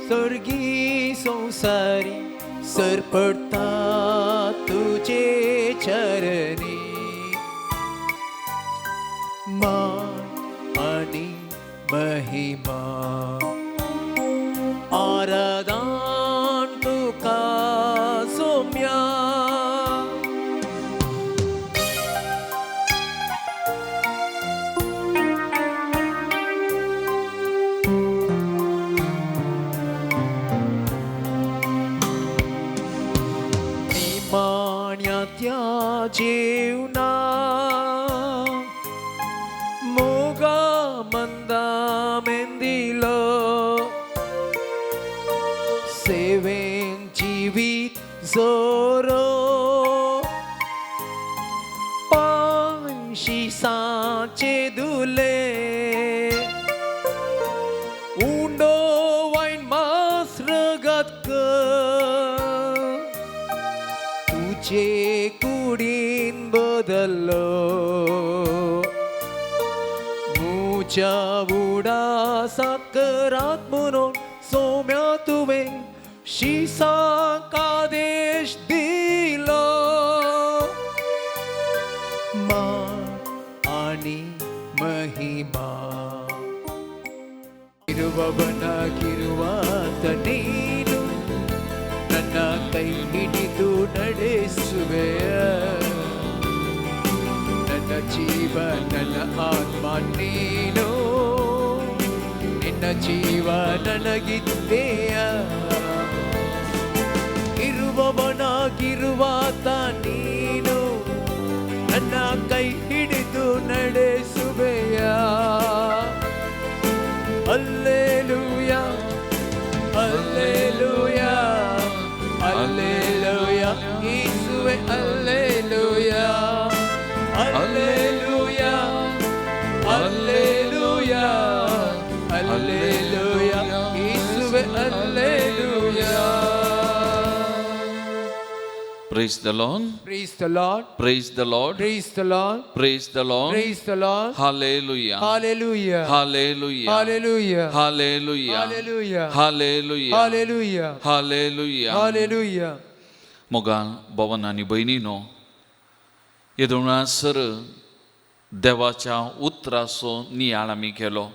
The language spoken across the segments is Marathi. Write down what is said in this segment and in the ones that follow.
स्वर्गी संसारी सरपडता तुझे चरणी. मान आणि महिमा आराधन तुका सौम्या. निमाण्यात्या जीवना मोगा मंदा मेंदिलो सेवेन जीवित जोरो पांशी सांचे दुले उंडो वाईन मास रगत तुझे कुडीन बदललो. मुझ्या उडासाकरात म्हणून सौम्या तुवें शिसांक आदेश दिलो. मान आणि महिमा ಇರುವವನಾಗಿರುವಾತ ನೀನು ನನ್ನ ಕೈ ಹಿಡಿದು ನಡೆಸುವೆಯ. ನನ್ನ ಜೀವ ನನ್ನ ಆತ್ಮ ನೀನು ನಿನ್ನ ಜೀವ ನನಗಿದ್ದೆಯ. ಇರುವವನಾಗಿರುವಾತ ನೀನು ನನ್ನ ಕೈ ಹಿಡಿದು ನಡೆಸುವೆಯ. Alleluia, Alleluia, Alleluia, Yesue Alleluia, Alleluia, Alleluia, Alleluia, Yesue Alleluia. Praise the Lord. Praise the Lord. Praise the Lord. Praise the Lord. Praise the Lord. Praise the Lord. Hallelujah. Hallelujah. Hallelujah. Hallelujah. Hallelujah. Hallelujah. Hallelujah. Hallelujah. Hallelujah. Hallelujah. Moga भवन आणि बहिणीनो, येदोळा सर देवाच्या उतराचो नियाळ आमी केलो.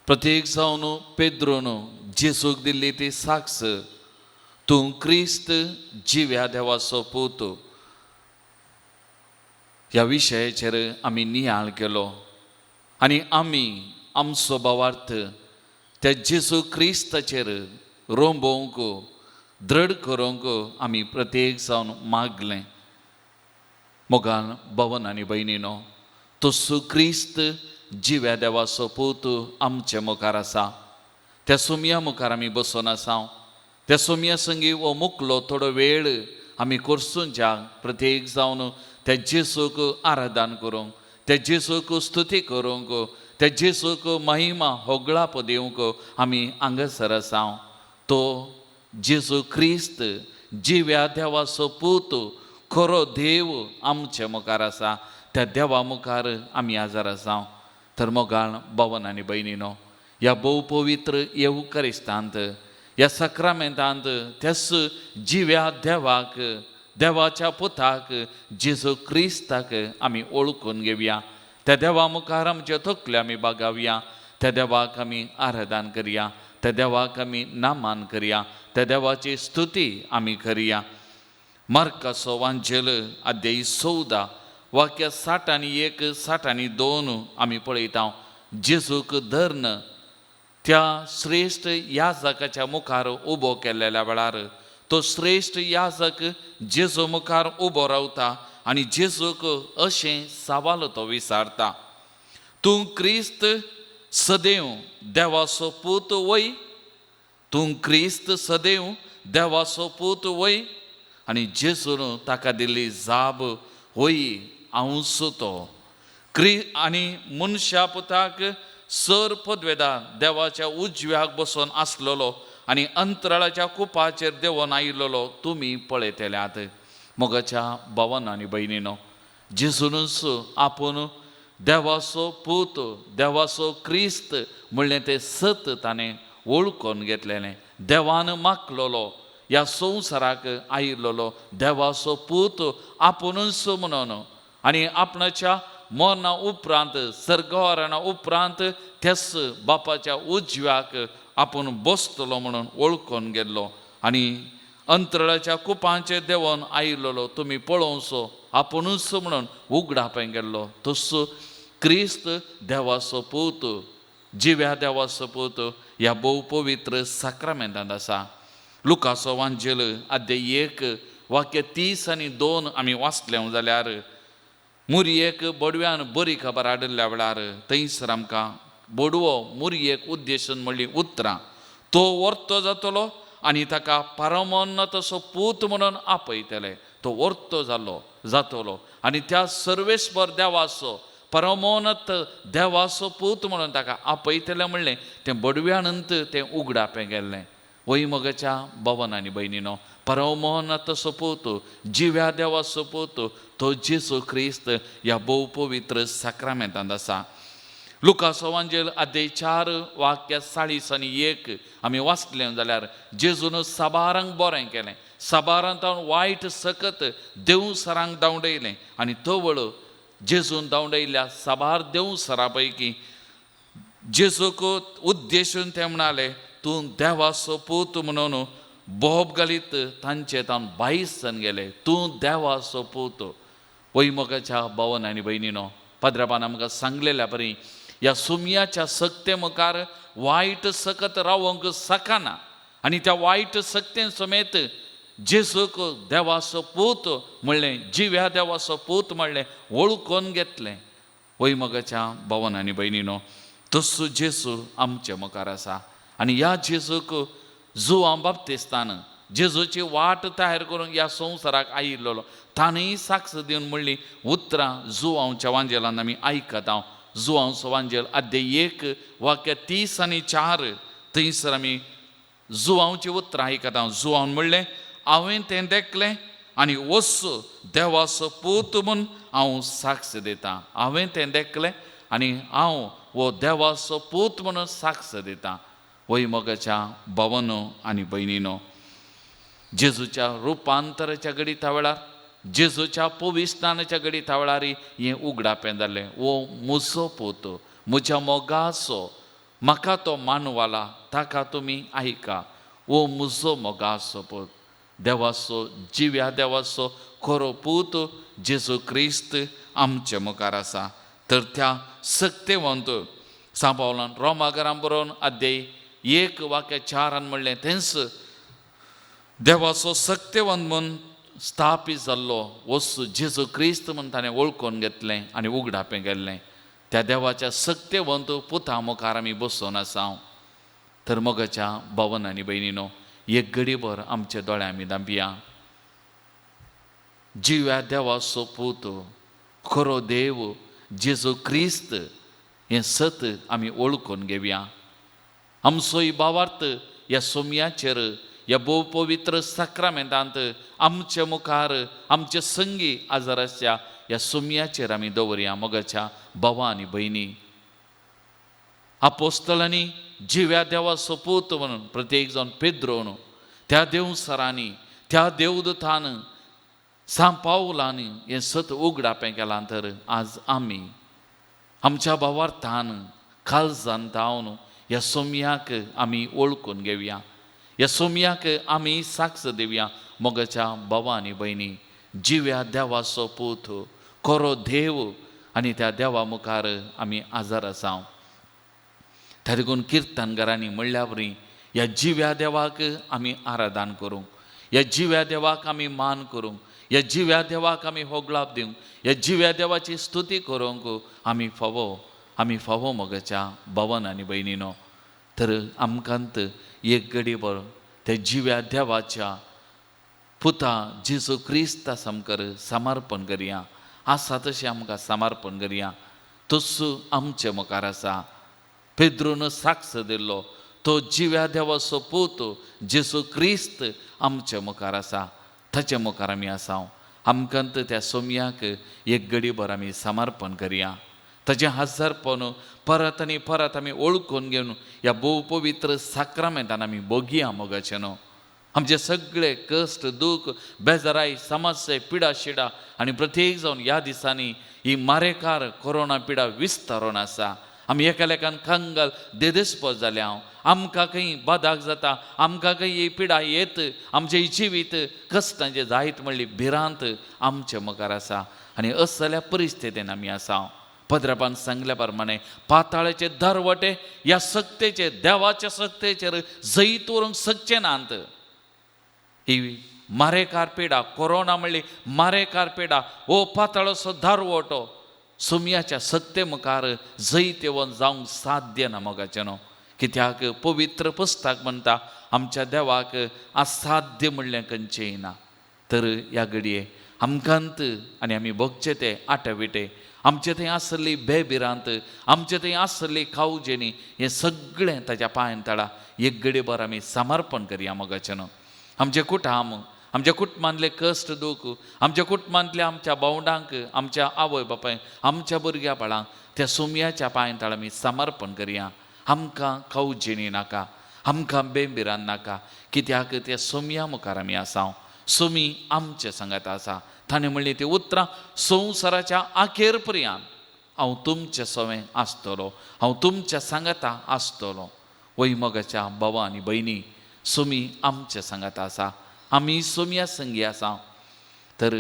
प्रत्येक जावन पेद्रोन जेसूक दिल्ली ती साक्ष, तूं क्रिस्त जिव्या देवाचो पूत, ह्या विशयाचेर आमी नियाळ केलो. आनी आमी आमचो भावार्थ त्या जेसू क्रिस्ताचेर रोंबोवंक दृढ करूंक आमी प्रत्येक जावन मागलें. मोगान भवन आनी भयणीनो, तसो क्रिस्त जिव्या देवाचो पूत आमचे मुखार आसा. त्या सुमया मुखार आमी बसून आसा. त्या सुमया संगी हो मुकलो थोडो वेळ आमी करसूंच्या प्रत्येक जावन त्या जेसूक आराधन करूंक, त्या जेसूक स्तुती करूंक, त्या जेसूक महिमा होगळाप दिवंक आमी हांगासर आसा. तो जेजू क्रिस्त जिव्या देवाचो पूत खरो देव आमच्या मुखार आसा. त्या देवा मुखार आमी हाजर आसा. तर मोगाळ भवन आनी भयणीनो, ह्या भोव पवित्र येवकारिस्तांत, ह्या सक्रामेंतांत त्याच जिव्या देवाक, देवाच्या पुताक, जेजू क्रिस्ताक आमी ओळखून घेवया. त्या देवा मुखार आमचे तकले आमी बागावया. त्या देवाक आमी आराधन करया. त्या देवाक आमी नामान करया. त्या देवाची स्तुती आमी करया. मार्काचो वांजेल अध्याय 14 वाक्य 61, 62 आमी पळयता. जेजूक धर्न त्या श्रेष्ठ याजकाच्या मुखार उबो केल्ल्या वेळार तो श्रेष्ठ याजक जेजू मुखार उबो रावता आनी जेजूक अशें सवाल तो विचारता, तूं क्रिस्त सदैव देवाचो पूत वय? तूं क्रिस्त सदैव देवाचो पूत वय? आनी जेजून ताका दिल्ली जाप, होय हांवूच तो. आनी मनशा पुताक सर पदवेदार देवाच्या उजव्याक बसून आसलेलो आनी अंतराळाच्या कुपाचेर देवून आयिल्लो तुमी पळयतल्यात. मोगाच्या भावांनो आनी भयणीनो, जेजूनच आपूण देवाचो पूत, देवाचो क्रिस्त म्हणलें तें सत ताणें ओळखून घेतलेलें. देवान मागलोलो, ह्या संवसाराक आयिल्लो देवाचो पूत आपुणूच म्हणून आनी आपणाच्या मरणा उपरांत सर्गवारणा उपरांत त्याच बापाच्या उजव्याक आपूण बसतलो म्हणून ओळखून गेल्लो. आनी अंतराळाच्या कुपांचेर देंवन आयिल्लो तुमी पळोवचो आपुणूच म्हणून उगडापे गेल्लो. तसो क्रिस्त देवाचो पूत, जिव्या देवाचो पूत ह्या भोव पवित्र साक्रामेंतांत आसा. लुकाचो वांजेल अध्याय 1 वाक्य 30 आनी 2 आमी वाचलें जाल्यार मुरयेक बडव्यान बरी खबर हाडिल्ल्या वेळार थंयसर आमकां बडवो मुरयेक उद्देशून म्हणली उतरां. तो वर्तो जातलो आनी ताका परमोन्नत असो पूत म्हणून आपयतले. तो वर्तो जातलो आनी त्या सर्वेस्वर देवाचो परमोन्नत देवाचो पूत म्हणून ताका आपयतले म्हणलें तें बडव्यानंत तें उगडापें गेल्लें. वैमगाच्या भवन आनी भयणीनो, परमोन्नत असो पूत, जिव्या देवाचो पूत तो जेजू क्रिस्त ह्या भोव पवित्र साक्रामेंतांत आसा. लुकाचो वांजेल अध्याय 4 वाक्य 40 आनी 1 आमी वाचलें जाल्यार जेजून साबारांक बरें केलें. साबारांत वायट सकत देवसरांक धांवडयलें आनी तो वळ जेजून धांवडयल्ल्या साबार देवसरां पैकी जेजूक उद्देशून ते म्हणाले तूं देवाचो पूत म्हणून बोब घालीत तांचे तावन भायसन गेले. तूं देवाचो पूत. वैमगाच्या भवन आनी भयणीनो, पद्रपान आमकां सांगलेल्या परी ह्या सुमयाच्या सक्ते मुखार वायट सकत रावंक सकाना आनी त्या वायट सक्ते समेत जेजूक देवाचो पूत म्हणलें, जिव्या देवाचो पूत म्हणलें, वळखून घेतलें. वैमगाच्या भवन आनी भयणीनो, तसो जेजू आमच्या मुखार आसा आनी ह्या जेजूक जुआं बाप्तिस्तान जेजूची वाट तयार करून ह्या संवसाराक आयिल्लो ताणेंय साक्ष दिवन म्हणली उतरां जुआंच्या वांजेलान आमी आयकत. हांव जुआंचो वांजेल अध्याय 1 वाक्य 30 आनी 4 थंयसर आमी जुआंची उतरां आयकत. हांव जुआन म्हणलें हांवें तें देखलें आनी वस्सो देवाचो पूत म्हूण हांव साक्ष दितां. हांवें तें देखलें आनी हांव वो देवाचो पूत म्हणून साक्ष दितां. वैमगाच्या भवनो आनी भयणीनो, जेजूच्या रुपांतराच्या घडीता वेळार, जेजूच्या पविस्तानाच्या घडीता वेळार हें उगडापें जालें. वो म्हजो पूत, म्हज्या मोगाचो, म्हाका तो मानवाला, ताका तुमी आयका. वो म्हजो मोगाचो पूत, देवाचो, जिव्या देवाचो खरो पूत जेजू क्रिस्त आमच्या मुखार आसा. तर त्या सक्तेवंत सांबावलान रोमागरान बरोवन अध्याय 1 वाक्य 4 म्हणलें तेंच देवाचो सक्तेवंत म्हूण स्थापीत जाल्लो वस्तू जेजू क्रिस्त म्हूण ताणें वळखून घेतलें आनी उगडापें गेल्लें. त्या देवाच्या सक्तेवंत पुता मुखार आमी बसून आसा. तर मोगाच्या भवन आनी भयणीनो, एक घडीभर आमचे दोळे आमी धांपया. जिव्या देवाचो पूत, खरो देव जेजू क्रिस्त हें सत आमी वळखून घेवया. आमचोय भावार्थ ह्या सोमयाचेर, ह्या भोव पवित्र साक्रामेंतांत आमच्या मुखार आमचे संगी आजार आसच्या ह्या सोमयाचेर आमी दवरया. मोगाच्या भावां आनी भयणी, आपोस्तलांनी जिव्या देवाचो पूत म्हणून प्रत्येक जावन पेद्रोन त्या देवसरांनी, त्या देवदूतान, सांपावलांनी हें सत उगडापें केलां. तर आज आमी आमच्या भावार्थान काळजान धांवन ह्या सोमयाक आमी वळखून घेवया. ह्या सोमयाक आमी साक्ष दिवया. मोगाच्या भावां आनी भयणी, जिव्या देवाचो पूत, खरो देव आनी त्या देवा मुखार आमी आजार आसा. त्या देखून किर्तनकारांनी म्हणल्या बरी ह्या जिव्या देवाक आमी आराधन करूंक, ह्या जिव्या देवाक आमी मान करूंक, ह्या जिव्या देवाक आमी होगलाप दिवंक, ह्या जिव्या देवाची स्तुती करूंक आमी फावो मोगाच्या भवन आनी भयणीनो. तर आमकांत एक घडीभर त्या जिव्या देवाच्या पुता जेजू क्रिस्ता समकर समर्पण करया. आसा तशें आमकां समर्पण करया. तसो आमच्या मुखार आसा. पेद्रोन साक्ष दिल्लो तो जिव्या देवाचो पूत जेजू क्रिस्त आमच्या मुखार आसा. ताच्या मुखार आमी आसा. आमकांत त्या सोमयाक एक घडीभर आमी समर्पण करया. ताचे हजरपण परत आनी परत आमी ओळखून घेवन ह्या भोव पवित्र साक्रामेंतान आमी बगुया मोगाचें न्हू. आमचे सगळे कश्ट दूख बेजाराय समस्या पिडा शिडा आनी प्रत्येक जावन ह्या दिसांनी ही मारेकार कोरोना पिडा विस्तारून आसा. आमी एकालेकान कंगाल देदेस्पद जाले हांव. आमकां खंय बादाक जाता, आमकां खंय ही पिडा येत, आमचें जिवीत कश्टांचें जायत म्हणली भिरांत आमचे मुखार आसा. आनी असल्या परिस्थितीन आमी आसा. पद्रपान सांगल्या प्रमाणे पाताळाचे दरवटे ह्या सक्तेचे देवाच्या सक्तेचेर जैत व्हरूंक शकचे नात. ही मारेकार पिडा कोरोना म्हणली मारेकार पिडा हो पाताळाचो दरवटो सुमयाच्या सक्ते मुखार जैत येवन जावंक साध्य ना मोगाचें न्हू. कित्याक पवित्र पुस्तक म्हणटा आमच्या देवाक असाध्य म्हणलें खंयचेंय ना. तर ह्या घडये आमकांत आनी आमी बगचे ते आटेविटे आमचे थंय आसली बेभिरांत आमचे थंय आसली कावजेनी हें सगळें ताच्या पांयां तळा एक घडयेभर आमी समर्पण करया मोगाचें न्हू. आमचे कुटुंब आमच्या कुटुंबांतले कश्ट दूख आमच्या कुटुंबांतल्या आमच्या भावंडांक आमच्या आवय बापाय आमच्या भुरग्या बाळांक त्या सुमयाच्या पांयां तळा आमी समर्पण करया. आमकां कावजेनी नाका, आमकां बेभिरांत नाका, कित्याक त्या सुमया मुखार आमी आसा. सुमी आमचे सांगात आसा. ताणें म्हणली ती उतरां संवसाराच्या आखेर पर्यंत हांव तुमचे सवें आसतलो, हांव तुमच्या सांगाता आसतलो. वय मोगाच्या भावा आनी भयणी, सुमी आमचे सांगात आसा, आमी सुमया संगी आसा. तर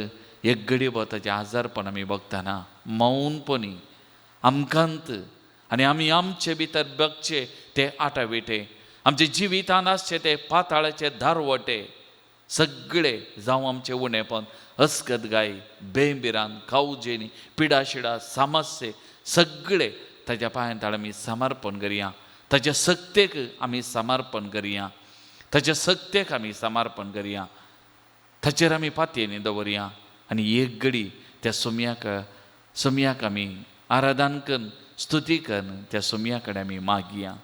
एक घडये ताचें आजारपण आमी बगतना मौनपणी आमकांत आनी आमी आमचे भितर बगचे ते आटाविटे आमचे जिवितांत आसचे ते पाताळाचे दारवटे सगळे जावं आमचे उणेपण अस्कतगाय बेभिरांत कावजेनी पिडाशिडा समस्ये सगळे ताच्या पांयां तळा आमी समर्पण करया. ताच्या सक्तेक आमी समर्पण करया. ताच्या सक्तेक आमी समर्पण करया. ताचेर आमी पातयेनी दवरया आनी एक घडी त्या सुमयाक आमी आराधन करून स्तुती करून त्या सुमया कडेन आमी मागया.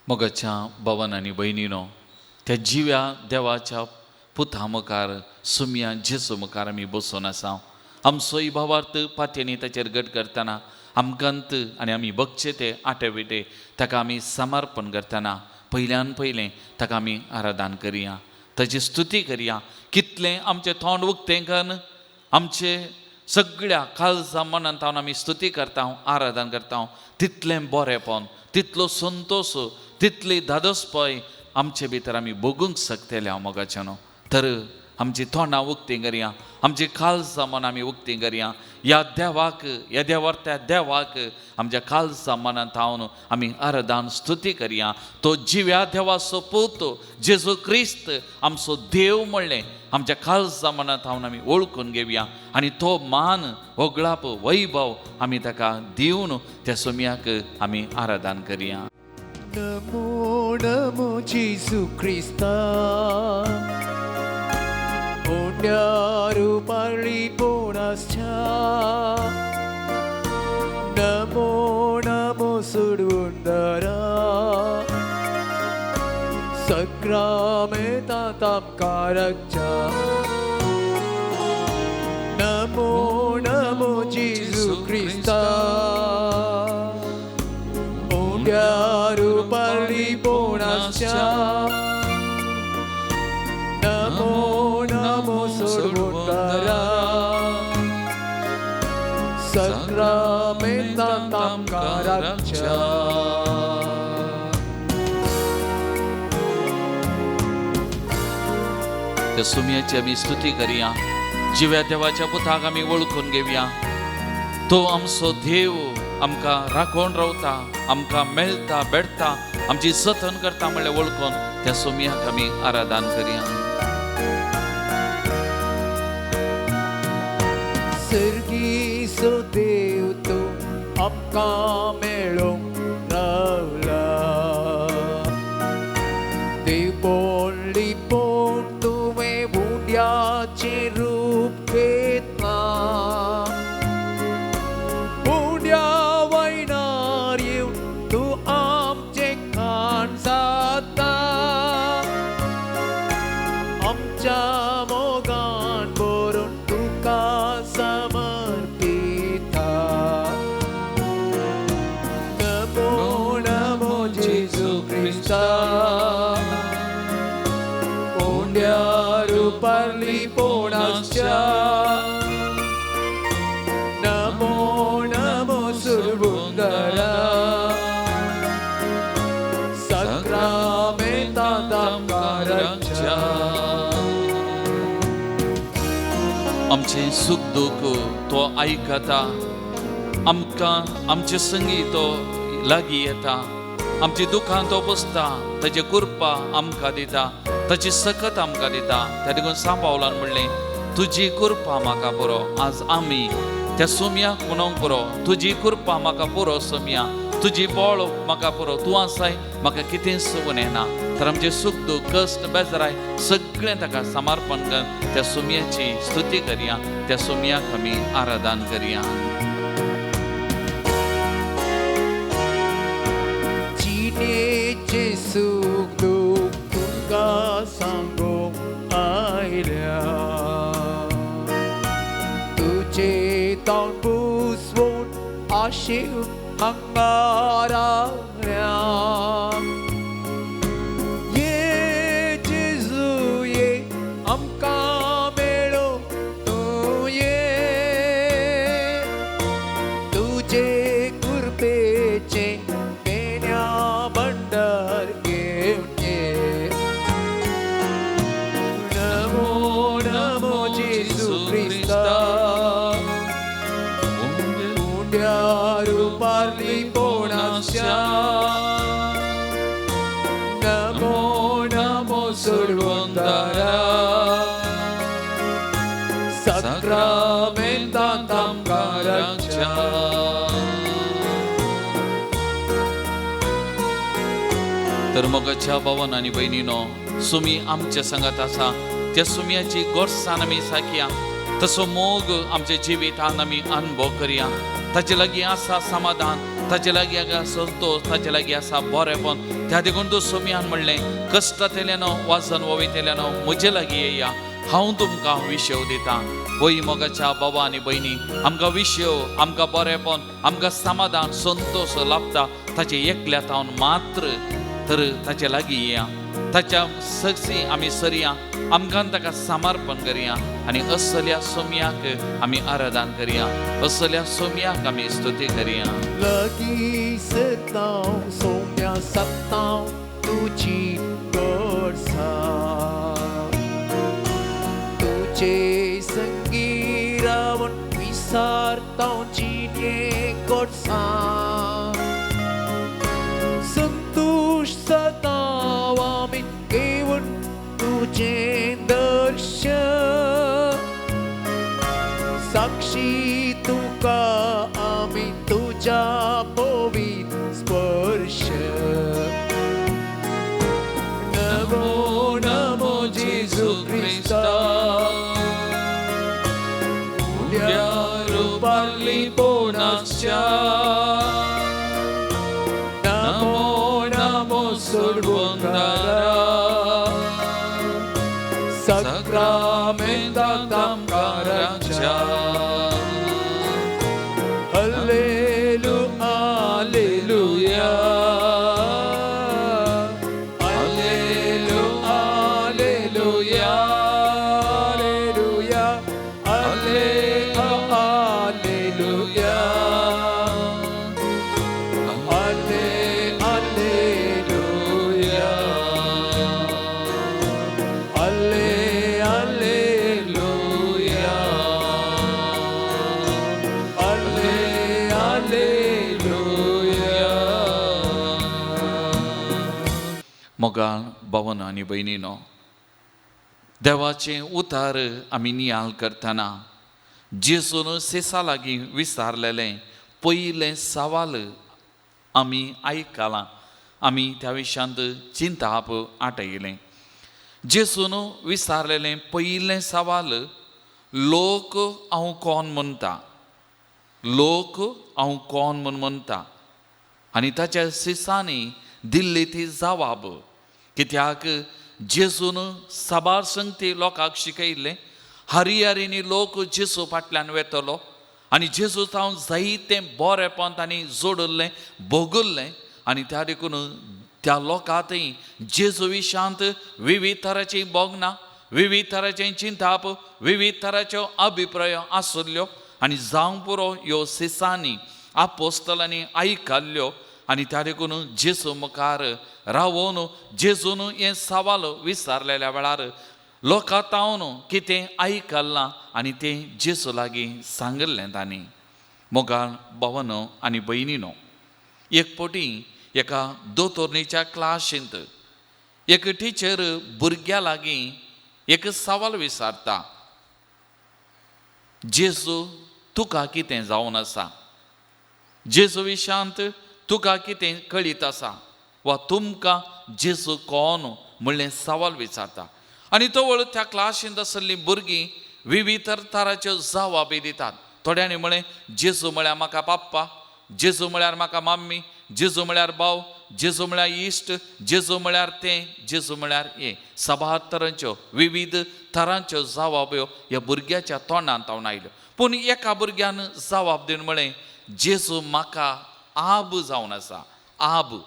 मोगाच्या भावान आनी भयणीनो, त्या जिव्या देवाच्या पुता मुखार सुमया जेसू मुखार आमी बसून आसा. आमचो भावार्थ पातयेनी ताचेर घट करतना आमकांत आनी आमी बगचे ते आटेविटे ताका आमी समर्पण करतना पयल्यान पयलें ताका आमी आराधन करया, ताची स्तुती करया. कितलें आमचें तोंड उक्तें करून आमचे सगळ्या काळजा मनांत आमी स्तुती करता, आराधन करता, तितलें बरेंपण, तितलो संतोष, तितली धादोसपय आमचे भितर आमी बगूंक शकतले हांव मोगाचें न्हू. तर आमची तोंडां उक्तीं करया, आमची काळजां मनां आमी उक्तीं करया. ह्या देवाक, ह्या देवार्थ्या देवाक आमच्या काळजां मनांत हांवन आमी आराधन स्तुती करया. तो जिव्या देवाचो पूत जेजू क्रिस्त आमचो देव म्हणलें आमच्या काळजां मनांत हांवन आमी ओळखून घेवया आनी तो मान होगळाप वैभव आमी ताका दिवन त्या सुमयाक आमी आराधन करया. नमो नमो जेजू क्रिस्ता, पुण्यारूपाळी पोणाच्या. नमो नमो सुडवंदरा, सक्रामेंतांत आमकां रक्षा. नमो नमो जेजू क्रिस्ता, रूपाळी पोणाच्या. नमो नमो सोडवंदरा, सक्रामेंतांत आमकां रक्षा. त्या सुमयाची आम्ही स्तुती करूया. जिव्या देवाच्या पुताक आमी वळखून घेवया. तो आमचो देव आमकां राखोवन रावता, आमकां मेळटा बेडटा, आमची जतन करता म्हणल्यार वळखून त्या सुमयाक आमी आराधन करूया. सर्गीचो देव तो आमकां मेळोंक रावला. देवपण लिपोवन तुवें मुंड्याचें रूप घेतला. मुंड्या वयनार येवन तूं आमचें खाण जाता. आमच्या मोगान बरोवन तुका समर्पिता. नमो नमो जेजू क्रिस्ता. मुंड्या रुपार लिपोवनाच्या. नमो नमो सुरबुंदरा. सक्रमेंतांत आमकां रक्षा. आमचे सुख दुःख तो आयकता. आमकां आमचे संगी तो लागीं येता. आमची दुखां तो बसता. ताची कृपा आमकां दिता, ताची सकत आमकां दिता. त्या देखून सांबावलान म्हणलें तुजी कृपा म्हाका पुरो. आज आमी त्या सुमयाक म्हणूंक पुरो तुजी कृपा म्हाका पुरो. सुमया तुजी बोळ म्हाका पुरो. तूं आसाय म्हाका कितेंच उणें. तर आमचे सुख दुख कश्ट बेजाराय सगळें ताका समर्पण करून त्या सुमयाची स्तुती करुया. त्या सुमयाक आमी आराधन करुया. जिणेचे सुख दुख तुका सांगूंक आयल्या. तुजे तोंड पुसवून आशेव हांगा रावल्या. ये जेजू ये आमकां मेळोवंक तूं ये. तुजे कृपेचे पेन्या भंडार घेवन ये. नमो नमो जेजू क्रिस्ता. मुंड्या रुपार लिपोवनाच्या. नमो नमो सुरबुंदरा. सक्रमेंतांत आमकां रक्षा. तर मोगाच्या भावान आनी भयणीनो, सुमी आमच्या संगात आसा. त्या सुमयाची गोडसाण आमी साखया. तसो मोग आमच्या जिवितान आमी अनुभव करुया. ताचे लागीं आसा समाधान, ताचे लागीं आसा संतोष, ताचे लागीं आसा बरेपण. त्या देखून तूं सुमयान म्हणलें कश्टांत येयल्यानो वाजन वोवीत येयल्यानो म्हजे लागीं येया. हांव तुमकां विशेव दितां. होय मोगाच्या भावा आनी भयणी, आमकां विशेव, आमकां बरेपण, आमकां समाधान, संतोष लाभता ताचे एकल्या तावन मात्र. तर ताचे लागीं येया. ताच्या सगळी आमी सरया. आमकां ताका समर्पण करुया. आनी असल्या सुमयाक आमी आराधन करुया. असल्या सुमयाक आमी स्तुती करुया. लागीं सतांव सोम्या सतांव तुजी गोडसाण. तुजे संगी रावन विसारतांव जिणे गोडसाण. संतोष सतांव आमी घेवन तुजें दर्शन. साक्षी तुका आमी तुज्या पवित्र स्पर्श. नमो नमो जेजू क्रिस्ता. मुंड्या रुपार लिपोवनाच्या. नमो नमो सुरबुंदरा. सक्रमेंतांत आमकां रक्षा. Hallelujah, hallelujah, hallelujah, hallelujah, hallelujah, hallelujah, hallelujah, hallelujah. मोगाळ भावन आनी भयणीनो, देवाचें उतार आमी नियाळ करतना जेजून सेसा लागीं विचारलेलें पयलें सवाल आमी आयकलां, आमी त्या विशयांत चिंताप आटयलें. जेजून विचारलेलें पयलें सवाल, लोक हांव कोण म्हणटा, लोक हांव कोण म्हूण म्हणटा. आनी ताच्या शिसांनी दिल्ली ती जवाब, कित्याक जेजून साबार संगती लोकांक शिकयल्लें, हरिहरीनी लोक जेजू फाटल्यान वेतलो आनी जेजू हांव जायतें बरेंपण तांणी जोडल्लें भोगल्लें. आनी त्या देखून त्या लोकांतय जेजू विशांत विविध तरांचीं बोगनां, विविध तरांचें चिंताप, विविध तरांच्यो अभिप्राय आसल्यो आनी जावं पुरो ह्यो शिसांनी आपोस्तलांनी आयकल्ल्यो. आनी त्या देखून जेजू मुखार रावून जेजून हें सवाल विचारलेल्या वेळार लोकां तावन कितें आयकलां आनी तें जेजू लागीं सांगलें तांणी. मोगाळ भावनो आनी भयणीनो, एक फावटी एका दोतोरणीच्या क्लासींत एक टिचर भुरग्या लागीं एक सवाल विचारता, जेजू तुका कितें जावन आसा, जेजू विशांत तुका कितें कळीत आसा, वा तुमकां जेजू कोण म्हणलें सवाल विचारता. आनी तो वेळ त्या क्लासींत आसलीं भुरगीं विविध तरांच्यो जवाबी दितात. थोड्यांनी म्हळें जेजू म्हळ्यार म्हाका पप्पा, जेजू म्हळ्यार म्हाका मम्मी, जेजू म्हळ्यार भाव, जेजू म्हळ्यार इश्ट, जेजू म्हळ्यार तें, जेजू म्हळ्यार हें. साबार तरांच्यो विविध तरांच्यो जवाब्यो ह्या भुरग्याच्या तोंडांत तावन आयल्यो. पूण एका भुरग्यान जवाब दिवन म्हळें, जेजू म्हाका आब जावन आसा, आब.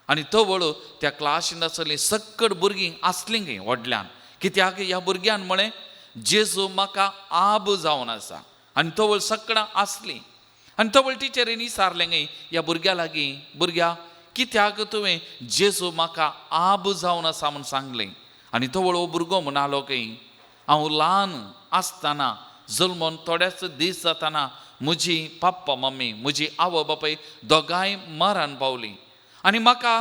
आनी तो वळू त्या क्लासींत आसलीं सक्कड भुरगीं आसलीं खंय व्हडल्यान, कित्याक ह्या भुरग्यान म्हळें जेजू म्हाका आब जावन आसा. आनी तो वळ सक्कडां आसलीं. आनी तो वळ टिचरीन विचारलें खंय ह्या भुरग्या लागीं, भुरग्या कित्याक तुवें जेजू म्हाका आब जावन आसा म्हूण सांगलें. आनी तो वळ हो भुरगो म्हणलो खंय, हांव ल्हान आसतना जल्मोन थोडेच दीस जातना म्हजी पप्पा मम्मी, म्हजी आवय बापाय दोगांय मरण पावलीं. आनी म्हाका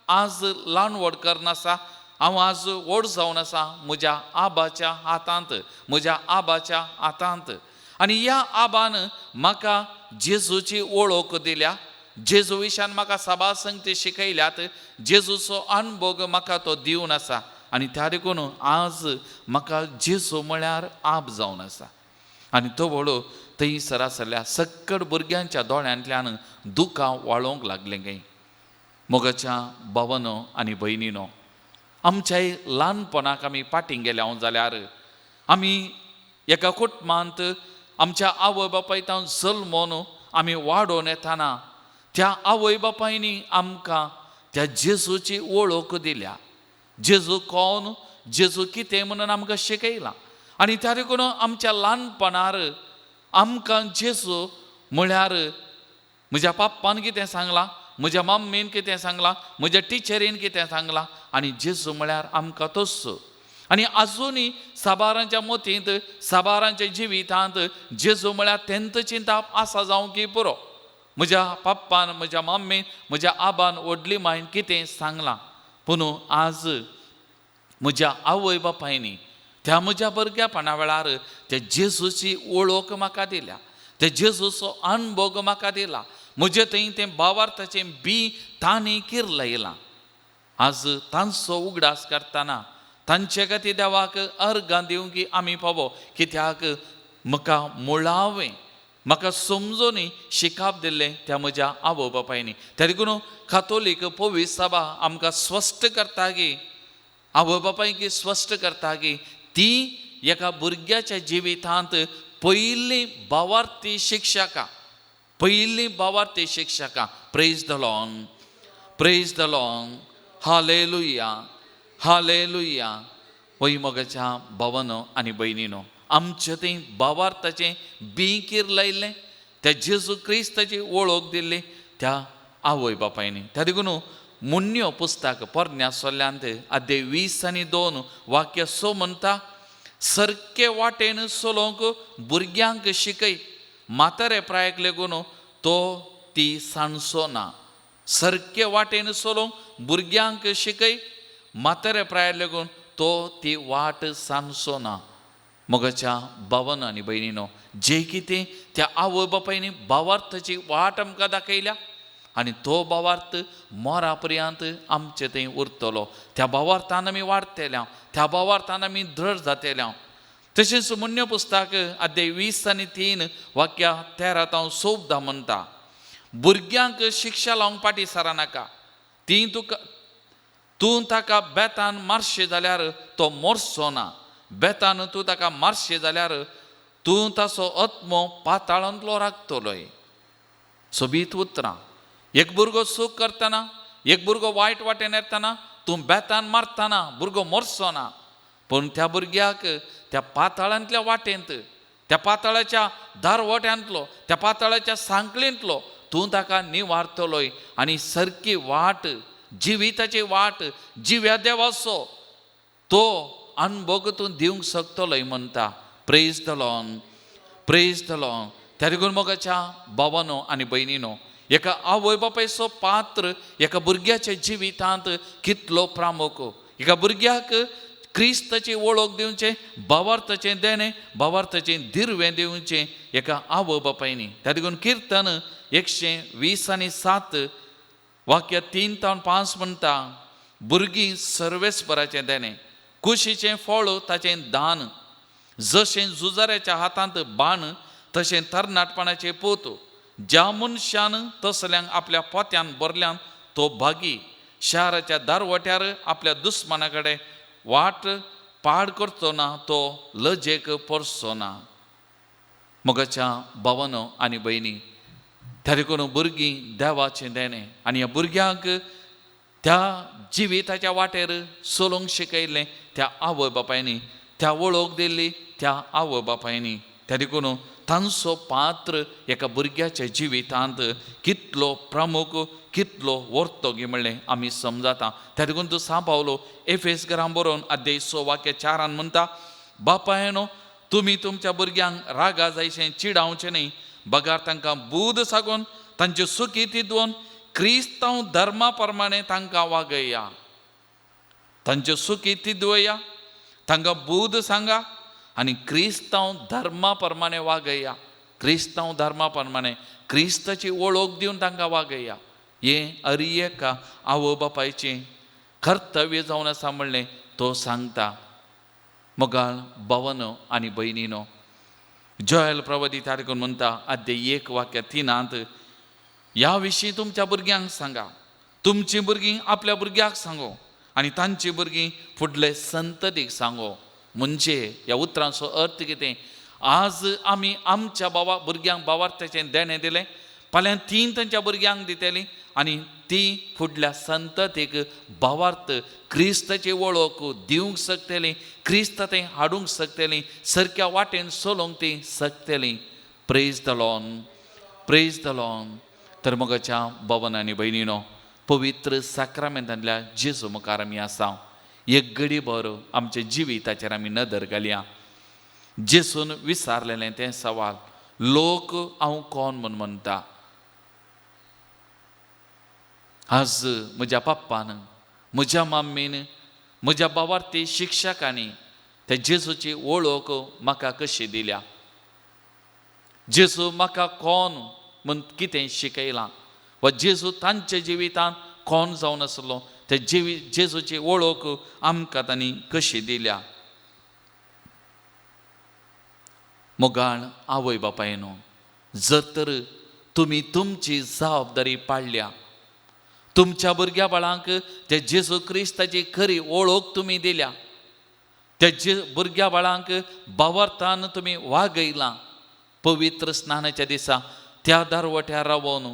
आज ल्हान व्हड करनासा, हांव आज व्हड जावन आसा म्हज्या आबाच्या हातांत, म्हज्या आबाच्या हातांत. आनी ह्या आबान म्हाका जेजूची वळख दिल्या, जेजू विशयान म्हाका साबार संगती शिकयल्यात, जेजूचो अनुभव म्हाका तो दिवन आसा. आनी त्या देखून आज म्हाका जेजू म्हळ्यार आब जावन आसा. आनी तो वळू थंयसर आसल्या सक्कड भुरग्यांच्या दोळ्यांतल्यान दुकां वाळोवंक लागलें खंय. मोगाच्या भावनो आनी भयणीनो, आमच्याय ल्हानपणाक आमी फाटीं गेल्या जाल्यार आमी एका कुटुंबांत आमच्या आवय बापाय तावन जल्मोन आमी वाडोवन येताना त्या आवय बापायनी आमकां त्या जेजूची वळख दिल्या. जेजू कोण, जेजू कितें म्हणून आमकां शिकयलां. आनी त्या देखून आमच्या ल्हानपणार आमकां जेजू म्हळ्यार म्हज्या पप्पान कितें सांगलां, म्हज्या मम्मीन कितें सांगलां, म्हज्या टिचरीन कितें सांगलां, आनी जेजू म्हळ्यार आमकां तस्सो. आनी आजुनूय साबारांच्या मतींत, साबारांच्या जिवितांत जेजू म्हळ्यार तेंत चिंताप आसा जावं की पुरो. म्हज्या पप्पान, म्हज्या मम्मीन, म्हज्या आबान, व्हडली मायन कितें सांगलां, पूण आज म्हज्या आवय बापायनी त्या म्हज्या भुरगेपणा वेळार त्या जेजूची वळख म्हाका दिल्या, त्या जेजूचो अनुभव म्हाका दिला. म्हजे थंय तें भावार्थाचें बी तांणी किरलयलां. आज तांचो उगडास करतना तांचे खातीर देवाक अर्गां दिवंक आमी फावो, कित्याक म्हाका मुळावें, म्हाका समजून शिकाप दिल्लें त्या म्हज्या आवय बापायनी. त्या देखून कातोलीक पवित्र सभा आमकां स्पश्ट करता की, आवय बापायक स्पश्ट करता की ती एका भुरग्याच्या जिवितांत पयलीं भावार्थी शिक्षकां, पयलीं भावार्थी शिक्षकां. Praise the lord, praise the Lord, hallelujah, hallelujah. वय मोगाच्या भावनो आनी भयणीनो, आमच्या थंय भावार्थाचें बी किरलयल्लें, त्या जेजू क्रिस्ताची वळख दिल्ली त्या आवय बापायनी. त्या देखून मुन्यो पुस्तक पोरण्या सोल्यांत अध्याय 20 आनी 2 वाक्य 6 म्हणटा, सारके वाटेन चलोवंक भुरग्यांक शिकय, म्हातारे प्रायाक लेगून तो ती सांडचो ना. सारके वाटेन चलोवंक भुरग्यांक शिकय, म्हाताऱ्या प्रायार लागून तो ती वाट सांगचो ना. मोगाच्या भावांनो आनी भयणीनो, जे कितें त्या आवय बापायनी भावार्थाची वाट आमकां दाखयल्या आनी तो भावार्थ मोरा पर्यंत आमचे थंय उरतलो. त्या भावार्थान आमी वाडटल्या, त्या भावार्थान आमी दृढ जातल्या. तशेंच मुन्य पुस्तक अध्याय 20:3 वाक्या 13-14 म्हणटा, भुरग्यांक शिक्षा लावंक पाटी सरानाका. तूं ताका बेतान मारशें जाल्यार तो मोरचो ना. बेतान तूं ताका मारशें जाल्यार तूं ताचो आत्मो पाताळांतलो राखतलोय. सोबीत उतरां. एक भुरगो चूक करतना, एक भुरगो वायट वाटेन येतना तूं बेतान मारतना भुरगो मोरचो ना. पूण त्या भुरग्याक त्या पाताळांतल्या वाटेंत, त्या पाताळाच्या दारवट्यांतलो, त्या पाताळाच्या सांकळेंतलो तूं ताका निवारतलोय आनी सारकी वाट, जिविताची वाट, जिव्या देवाचो तो अनुभव तूं दिवंक शकतलोय म्हणटा. Praise the lord, praise the Lord. त्या देखून मोगाच्या भावांनो आनी भयणीनो, एका आवय बापायचो पात्र एका भुरग्याच्या जिवितांत कितलो प्रामुख. एका भुरग्याक क्रिस्ताची वळख दिवचें, भावार्थाचें देणें, भावार्थाचें दिर्वें दिवचें एका आवय बापायनी. त्या देखून किर्तन 120:7 वाक्य 3-5 म्हणटा, भुरगीं सर्वेस्पराचें देणें, कुशीचें फळ ताचें दान. जशें झुजाऱ्याच्या हातांत बाण, तशें तरणाटपणाचें पोत. ज्या मनशान तसल्यांक आपल्या पोत्यान भरल्यान तो भागी. शाराच्या दारवट्यार आपल्या दुस्माना कडेन वाट पाड करचो ना, तो लजेक पडचो ना. मोगाच्या भावांनो आनी भयणी, त्या देखून भुरगीं देवाचें देणें आनी ह्या भुरग्यांक त्या जिविताच्या वाटेर चलोवंक शिकयलें त्या आवय बापायनी, त्या वळख दिल्ली त्या आवय बापायनी. त्या देखून तांचो पात्र एका भुरग्याच्या जिवितांत कितलो प्रमुख, कितलो वर्तोगी म्हणलें आमी समजता. त्या देखून तूं सांबावलो एफेसकारांक बरोवन अध्याय 6 वाक्य 4 म्हणटा, बापायनो तुमी तुमच्या भुरग्यांक रागा जायशें चिडावचें न्ही. बगार तांकां बूद सांगून तांचे सुखी तिदवून क्रिस्तांव धर्मा प्रमाणे तांकां वागया. तांचे सुखी तिदवया, तांकां बूद सांगा आनी क्रिस्तांव धर्मा प्रमाणे वागया. क्रिस्तांव धर्मा प्रमाणे क्रिस्ताची वळख दिवन तांकां वागया. हें हर आवय बापायचें कर्तव्य जावन आसा म्हणलें तो सांगता. मोगाळ भावांनो आनी भयणीनो, जोएल प्रवादी त्या देखून म्हणटा अध्याय 1 वाक्य 3 ह्या विशीं तुमच्या भुरग्यांक सांगा. तुमचीं भुरगीं आपल्या भुरग्याक सांगो आनी तांचीं भुरगीं फुडले संततीक सांगो. म्हणजे ह्या उतरांचो अर्थ कितें? आज आमी आमच्या भुरग्यांक भावार्थाचें देणें दिलें, फाल्यां तीं तांच्या भुरग्यांक दितलीं आनी तीं फुडल्या संततीक भावार्थ क्रिस्ताची वळख दिवंक शकतलीं, क्रिस्त थंय हाडूंक शकतलीं, सारक्या वाटेन चलोवंक तीं शकतलीं. Praise the lord, praise the lord. तर मोगाच्या भावांनो आनी भयणीनो, पवित्र साक्रामेंतांतल्या जेजू मुखार आमी आसा. एक घडी भर आमच्या जिविताचेर आमी नदर घालया. जेजून विचारलेलें तें सवाल, लोक हांव कोण म्हूण म्हणटा? आज म्हज्या पप्पान, म्हज्या मम्मीन, म्हज्या भावार्थी शिक्षकांनी त्या जेजूची वळख म्हाका कशी दिल्या. जेजू म्हाका कोण म्हूण कितें शिकयलां, वा जेजू तांच्या जिवितांत कोण जावन आसलो, त्या जेजूची वळख आमकां तांणी कशी दिल्या. मोगाळ आवय बापायनो, जर तर तुमी तुमची जबाबदारी पाळल्या, तुमच्या भुरग्या बाळांक त्या जेजू क्रिस्ताची खरी वळख तुमी दिल्या, त्या भुरग्या बाळांक भावार्थान तुमी वागयलां, पवित्र स्नानाच्या दिसा त्या दारवट्यार रावून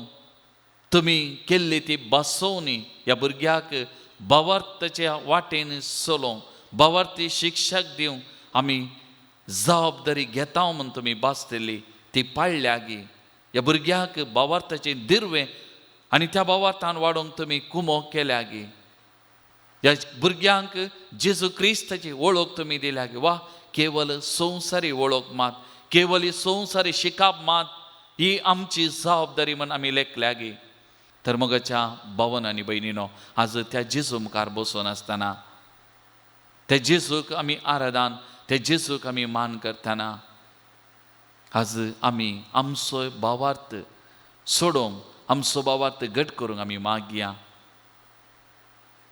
तुमी केल्ली ती बसोवणी ह्या भुरग्याक भावार्थाच्या वाटेन चलोवंक, भावार्थी शिक्षक दिवंक आमी जबाबदारी घेता म्हूण तुमी बासतली ती पाळल्या गी. ह्या भुरग्याक भावार्थाचें दिर्वें आनी त्या भावार्थान वाडोवंक तुमी कुमो केल्या गी. ह्या भुरग्यांक जेजू क्रिस्ताची वळख तुमी दिल्या गी. वा केवल संवसारी वळख मात, केवल ही संवसारी शिकप मात ही आमची जबाबदारी म्हूण आमी लेखल्या गी. तर मोगाच्या भावन आनी भयणीनो, आज त्या जेजू मुखार बसून आसतना, त्या जेजूक आमी आराधन, त्या जेजूक आमी मान करतना, आज आमी आमचो भावार्थ सोडूंक, आमचो भावार्थ घट करूंक आमी मागया.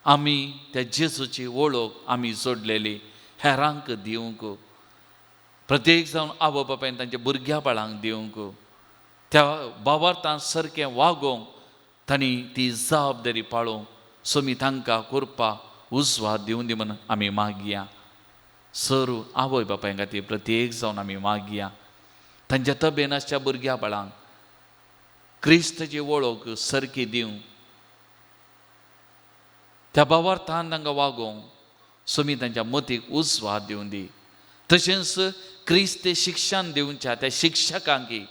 आमी त्या जेजूची वळख आमी जोडलेली हेरांक दिवंक, प्रत्येक जावन आवय बापायन तांच्या भुरग्या बाळांक दिवंक, त्या भावार्थान सारकें वागोवंक तांणी ती जबाबदारी पाळोवंक सोमी तांकां करपाक उजवाड दिवं दी म्हणून आमी मागया. सर्व आवय बापाय खातीर प्रत्येक जावन आमी मागया. तांच्या तबेन आसच्या भुरग्या बाळांक क्रिस्ताची वळख सारकी दिवं, त्या भावार्थान तांकां वागोवंक सोमी तांच्या मतीक उजवाड दिवं दी. तशेंच क्रिस्त शिक्षण दिवच्या त्या शिक्षकांकी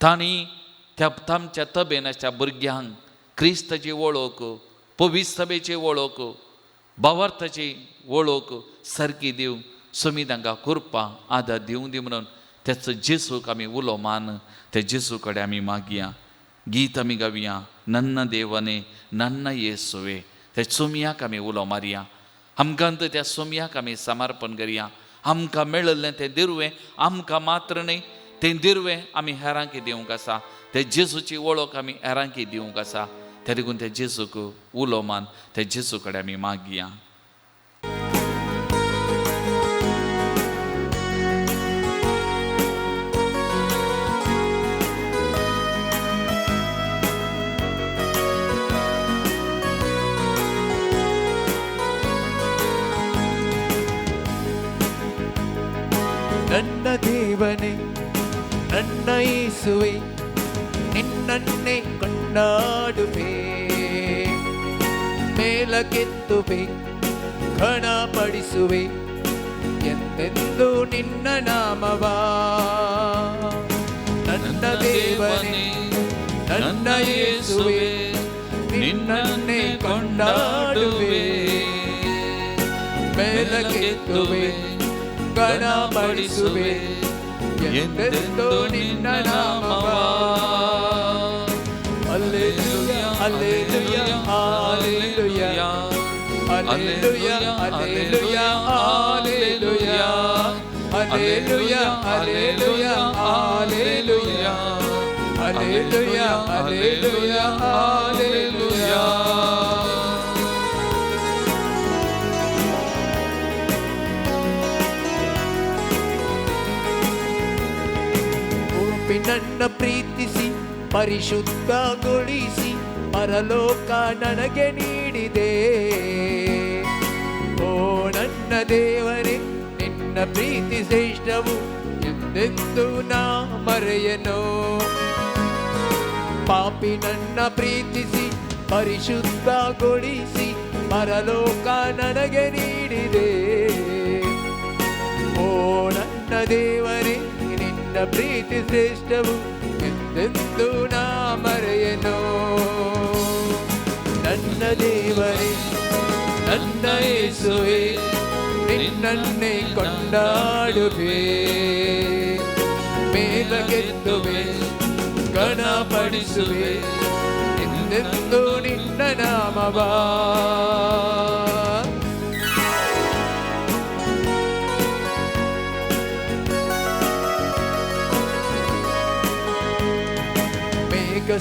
तांणी त्या तांच्या तबेन आसच्या भुरग्यांक क्रिस्ताची वळख, पवित्र सभेची वळख, भावार्थाची वळख सारकी दिवं सोमी तांकां करपाक आदार दिवं दी म्हणून त्याचो जेजूक आमी उलो मान त्या जेजू कडेन आमी मागया. गीत आमी गावया, नन्न देवाने नन्न येसुवे. त्या सोमयाक आमी उलो मारया. आमकां त्या सोमयाक आमी समर्पण करया. आमकां मेळिल्लें तें दिर्वें आमकां मात्र न्ही, तें दिर्वें आमी हेरांकी दिवंक आसा. त्या जेजूची वळख आमी हेरांकी दिवंक आसा. त्या देखून त्या जेजूक उलो मान त्या जेजू कडेन आमी मागया. ನನ್ನ ದೇವನೇ ನನ್ನ ಯೇಸುವೆ ನಿನ್ನನ್ನೇ ಕೊಂಡಾಡುವೆ, ಮೇಲಕ್ಕೆತ್ತುವೆ ಘನಪಡಿಸುವೆ ಎಂದೆಂದು ನಿನ್ನ ನಾಮವ. ನನ್ನ ದೇವನೇ ನನ್ನ ಯೇಸುವೆ ನಿನ್ನನ್ನೇ ಕೊಂಡಾಡುವೆ, ಮೇಲಕ್ಕೆತ್ತುವೆ ಘನಪಡಿಸುವೆ ಎಂದೆಂದು ನಿನ್ನ ನಾಮವ. Hallelujah hallelujah hallelujah hallelujah hallelujah hallelujah hallelujah hallelujah hallelujah hallelujah hallelujah hallelujah. ನನ್ನ ಪ್ರೀತಿಸಿ ಪರಿಶುದ್ಧಗೊಳಿಸಿ ಪರಲೋಕ ನನಗೆ ನೀಡಿದೆ. ಓ ನನ್ನ ದೇವರೇ ನಿನ್ನ ಪ್ರೀತಿ ಶ್ರೇಷ್ಠವು ಎಂದೆಂದು ನಾ ಮರೆಯನು. ಪಾಪಿ ನನ್ನ ಪ್ರೀತಿಸಿ ಪರಿಶುದ್ಧಗೊಳಿಸಿ ಪರಲೋಕ ನನಗೆ ನೀಡಿದೆ. ಓ ನನ್ನ ದೇವರೇ ನಿನ್ನ ಪ್ರೀತಿ ಶ್ರೇಷ್ಠವು ಎಂದೆಂದು ನಾ ಮರೆಯನು. ನನ್ನ ದೇವರೇ ನನ್ನ ಯೇಸುವೆ ನಿನ್ನನ್ನೇ ಕೊಂಡಾಡುವೆ, ಮೇಲಕ್ಕೆತ್ತುವೆ ಘನಪಡಿಸುವೆ ಎಂದೆಂದು ನಿನ್ನ ನಾಮವ.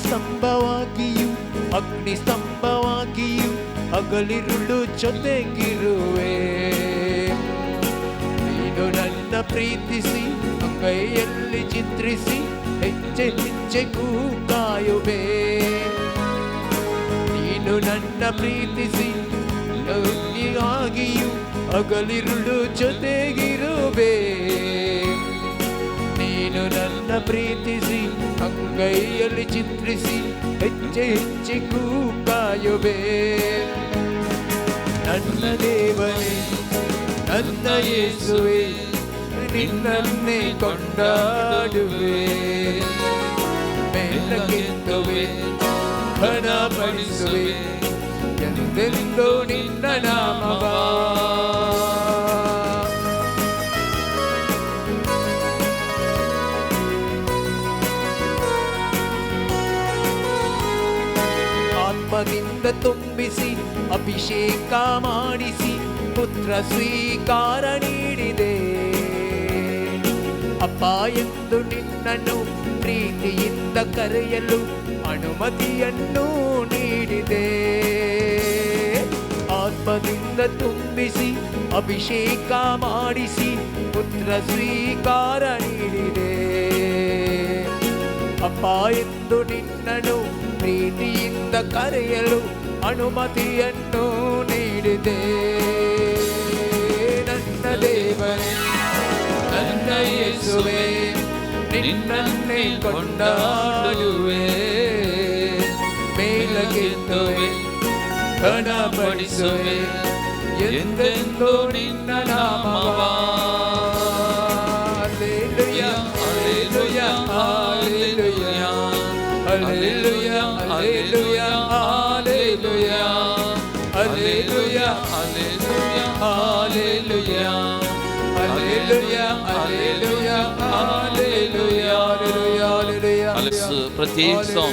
ಸ್ತಂಭವಾಗಿಯೂ ಅಗ್ನಿ ಸ್ತಂಭವಾಗಿಯೂ ಹಗಲಿರುಳು ಜೊತೆಗಿರುವೆ. ನೀನು ನನ್ನ ಪ್ರೀತಿಸಿ ಅಂಗೈಯಲ್ಲಿ ಚಿತ್ರಿಸಿ ಹೆಜ್ಜೆ ಹೆಜ್ಜೆಗೂ ಕಾಯುವೆ. ನೀನು ನನ್ನ ಪ್ರೀತಿಸಿ ಅಗ್ನಿಯಾಗಿಯೂ ಹಗಲಿರುಳು ಜೊತೆಗಿರುವೆ. ನೀನು ನನ್ನ ಪ್ರೀತಿಸಿ ಅಂಗೈಯಲ್ಲಿ ಚಿತ್ರಿಸಿ ಹೆಜ್ಜೆ ಹೆಜ್ಜೆಗೂ ಕಾಯುವೆ. ನನ್ನ ದೇವರೇ ನನ್ನ ಯೇಸುವೆ ನಿನ್ನನ್ನೇ ಕೊಂಡಾಡುವೆ, ಮೇಲಕ್ಕೆತ್ತುವೆ ಘನಪಡಿಸುವೆ ಎಂದೆಂದು ನಿನ್ನ ನಾಮವ. ಆತ್ಮದಿಂದ ತುಂಬಿಸಿ ಅಭಿಷೇಕ ಮಾಡಿಸಿ ಪುತ್ರ ಸ್ವೀಕಾರ ನೀಡಿದೆ. ಅಪ್ಪ ಎಂದು ನಿನ್ನನ್ನು ಪ್ರೀತಿಯಿಂದ ಕರೆಯಲು ಅನುಮತಿಯನ್ನು ನೀಡಿದೆ. ಆತ್ಮದಿಂದ ತುಂಬಿಸಿ ಅಭಿಷೇಕ ಮಾಡಿಸಿ ಪುತ್ರ ಸ್ವೀಕಾರ ನೀಡಿದೆ. ಅಪ್ಪ ಎಂದು ನಿನ್ನನ್ನು ಪ್ರೀತಿಯಿಂದ ಕರೆಯಲು ಅನುಮತಿಯನ್ನು ನೀಡಿದೆ. ನನ್ನ ದೇವರೇ, ನನ್ನ ಯೇಸುವೇ, ನಿನ್ನನ್ನೇ ಕೊಂಡಾಡುವೆ, ಮೇಲಕ್ಕೆತ್ತುವೆ, ಘನಪಡಿಸುವೆ ಎಂದೆಂದೂ ನಿನ್ನ ನಾಮವ. Hallelujah, hallelujah, hallelujah, hallelujah, hallelujah, hallelujah, hallelujah, hallelujah, hallelujah, hallelujah hallelujah hallelujah hallelujah. प्रत्येक सण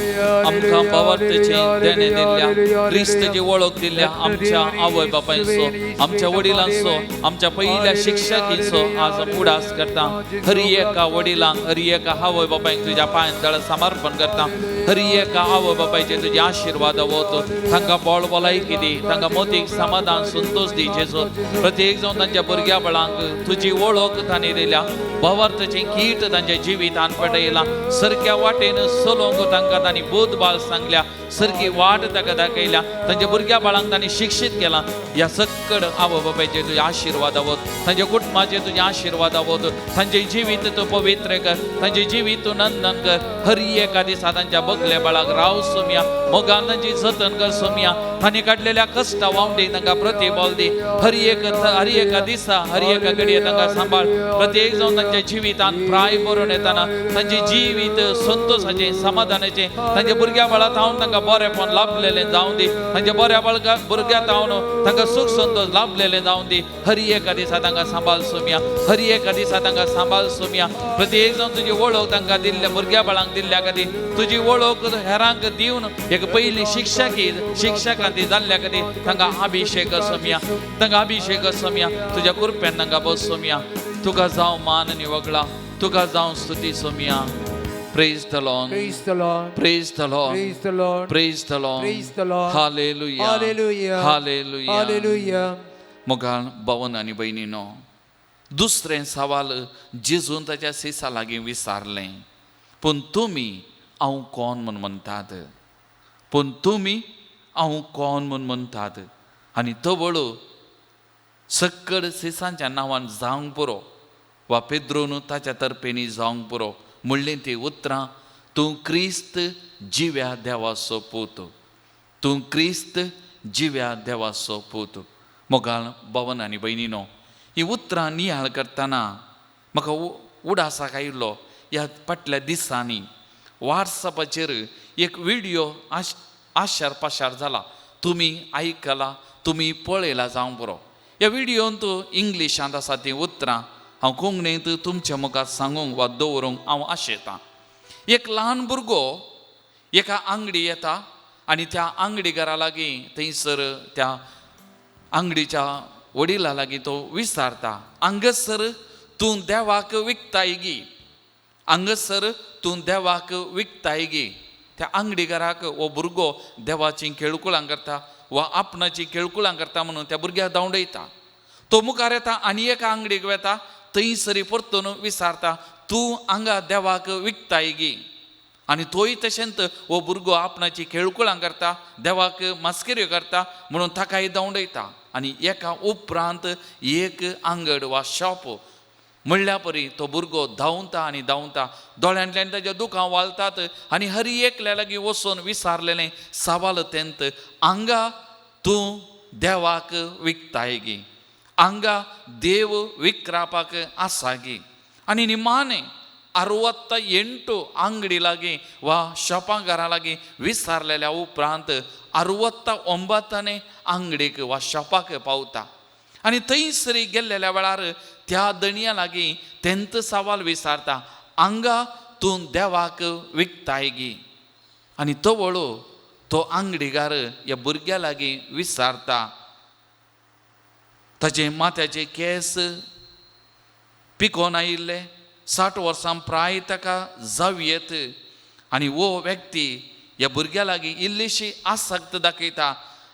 आमकां पवार्थेची देणे दिल्या, क्रिस्ताची वळख दिल्या आमच्या आवय बापायचो, आमच्या वडिलांचो, आमच्या पहिल्या शिक्षकीचो आज उडास करता. हर एका वडिलांक, हर एका आवय बापायक तुज्या पांयां समर्पण करता. हर एका आवय बापायचे तुजे आशीर्वाद वत, तांकां बळ भलायकी दी, तांकां मोतीक समाधान संतोष दी जेजो. प्रत्येक जावन तांच्या भुरग्या बळांक तुजी वळख तांणी दिल्या, भवार्थाचें कीट तांच्या जिवितांत पडयलां. सारक्या वाटेन चलोवंक तांकां तांणी बोधबाल सांगल्या, सारकी वाट ताका दाखयल्या, तांच्या भुरग्या बाळांक तांणी शिक्षीत केलां. ह्या सकड आवय बापायचे तुजे आशीर्वाद वत, तांच्या कुटुंबाचे तुजे आशीर्वाद वत, तांचे जिवीत तूं पवित्र कर, तांचे जिवीत तूं नंदन कर. हर एका दिसा तांच्या बगल्या बाळाक राव सोम्या, मोगान तांची जतन कर सोम्या. तांणी काडलेल्या कश्टा वांगडी तांकां प्रतिबल दी. हर एका दिसा, हर एका घडये तांकां सांबाळ. प्रत्येक जावन तांच्या जिवितांत प्राय बरोवन येताना तांचे जिवीत संतोषाचें, समाधानाचें, तांच्या भुरग्या बाळा थावन तांकां बरेपण लाभलेलें जावं दी. तांच्या बऱ्या भुरग्या थावन तांकां सुख संतोष लाभलेलें जावं दी. हर एका दिसा तांकां सांबाळ सोम्या, हर एका दिसा तांकां सांबाळ सोम्या. प्रत्येक जावन तुजी वळख तांकां दिल्ल्या भुरग्या बाळांक दिल्ल्या खातीर, तुजी वळख हेरांक दिवन एक पयली शिक्षकां ती जाल्ल्या खातीर तांकां अभिषेक सोम्या, तांकां अभिषेक सोम्या. तुज्या कृपेन तांकां बस सोम्या. तुका जावं मान आनी वगळा, तुका जावं स्तुती Saumya. Praise the Lord. Praise the Lord. Praise the Lord. Praise the Lord. Praise the Lord. Praise the Lord. Hallelujah. Hallelujah. Hallelujah. Hallelujah. मोगाळ भावन आनी भयणीनो, दुसरें सवाल जेजून ताच्या शिसा लागीं विचारलें, पूण तुमी हांव कोण म्हूण म्हणटात? पूण तुमी हांव कोण म्हूण म्हणटात? आनी तो वळू सक्कड शिसांच्या नांवान जावंक पुरो वा पेद्रोन ताच्या तर्फेनी जावंक पुरो म्हणलें ती उतरां, तूं क्रिस्त जिव्या देवाचो पूत, तूं क्रिस्त जिव्या देवाचो पूत. मोगाळ भावन आनी भयणीनो, ही उतरां नियाळ करतना म्हाका उडासाक आयिल्लो. ह्या फाटल्या दिसांनी वॉट्सॅपाचेर एक व्हिडिओ आशार पाशार जाला, तुमी आयकला, तुमी पळयला जावंक पुरो. ह्या व्हिडिओंत इंग्लिशांत आसा ती उतरां हांव कोंकणींत तुमच्या मुखार सांगूंक वा दवरूंक हांव आशेतां. एक ल्हान भुरगो एका अंगडी येता आनी त्या अंगडीकारा लागीं थंयसर त्या अंगडीच्या वडिला लागीं तो विचारता, हांगसर तूं देवाक विकताय गी, हांगसर तूं देवाक विकताय गी. त्या अंगडीकाराक हो भुरगो देवाची केळकुळां करता वा आपणाची केळकुळां करता म्हणून त्या भुरग्याक धांवडयता. तो मुखार येता आनी एका अंगडीक वता, थंयसरी परतून विचारता, तूं हांगा देवाक विकताय गी. आनी तोय तशेंच हो भुरगो आपणाची केळकुळां करता, देवाक मस्कऱ्यो करता म्हणून ताकाय धांवडयता. आनी एका उपरांत एक आंगड वा शॉप म्हणल्या परी तो भुरगो धांवता आनी धांवता. दोळ्यांतल्यान ताच्या दुखां वालतात आनी हर एकल्या लागीं वचून विचारलेलें सवाल तेंत, हांगा तूं देवाक विकताय गी, हांगा देव विक्रापाक आसा गी. आनी निमाणें 68 अंगडी लागीं वा शॉपांकारा लागीं विचारलेल्या उपरांत 69 अंगडीक वा शॉपाक पावता. आनी थंयसरी गेल्लेल्या वेळार त्या दणया लागीं तेंत सवाल विचारता, हांगा तूं देवाक विकताय गी. आनी तो वळू तो आंगडीकार ह्या भुरग्या लागीं विचारता, ताचे माथ्याचे केस पिकोवन आयिल्ले, 60 वर्सां प्राय ताका जावयेत, आनी वो व्यक्ती ह्या भुरग्या लागीं इल्लीशी आसक्त दाखयता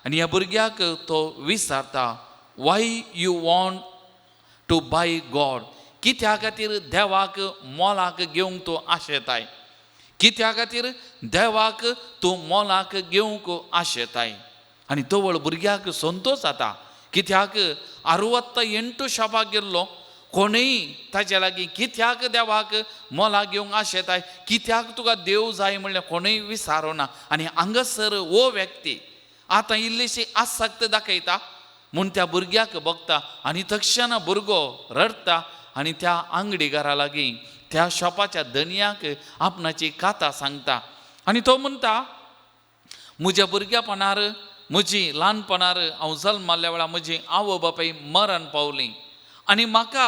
आनी ह्या भुरग्याक तो विचारता, why you want to buy God? कित्या खातीर देवाक मोलाक घेवंक तूं आशेताय? कित्या खातीर देवाक तूं मोलाक घेवंक आशेताय? आनी तवळ भुरग्याक संतोश जाता, कित्याक 68 शॉपाक गेल्लो, कोणूय ताचे लागीं कित्याक देवाक मोलाक घेवंक आशेताय, कित्याक तुका देव जाय म्हणलें कोणूय विचारोना. आनी हांगासर वो व्यक्ती आतां इल्लीशी आसक्त दाखयता म्हूण त्या भुरग्याक बघता आनी तक्षण भुरगो रडटा आनी त्या आंगडीकारा लागीं त्या शॉपाच्या धनियाक आपणाची काता सांगता. आनी तो म्हणटा, म्हज्या भुरग्यापणार, म्हजी ल्हानपणार हांव जल्माल्या वेळार म्हजी आवय बापाय मरण पावलीं आनी म्हाका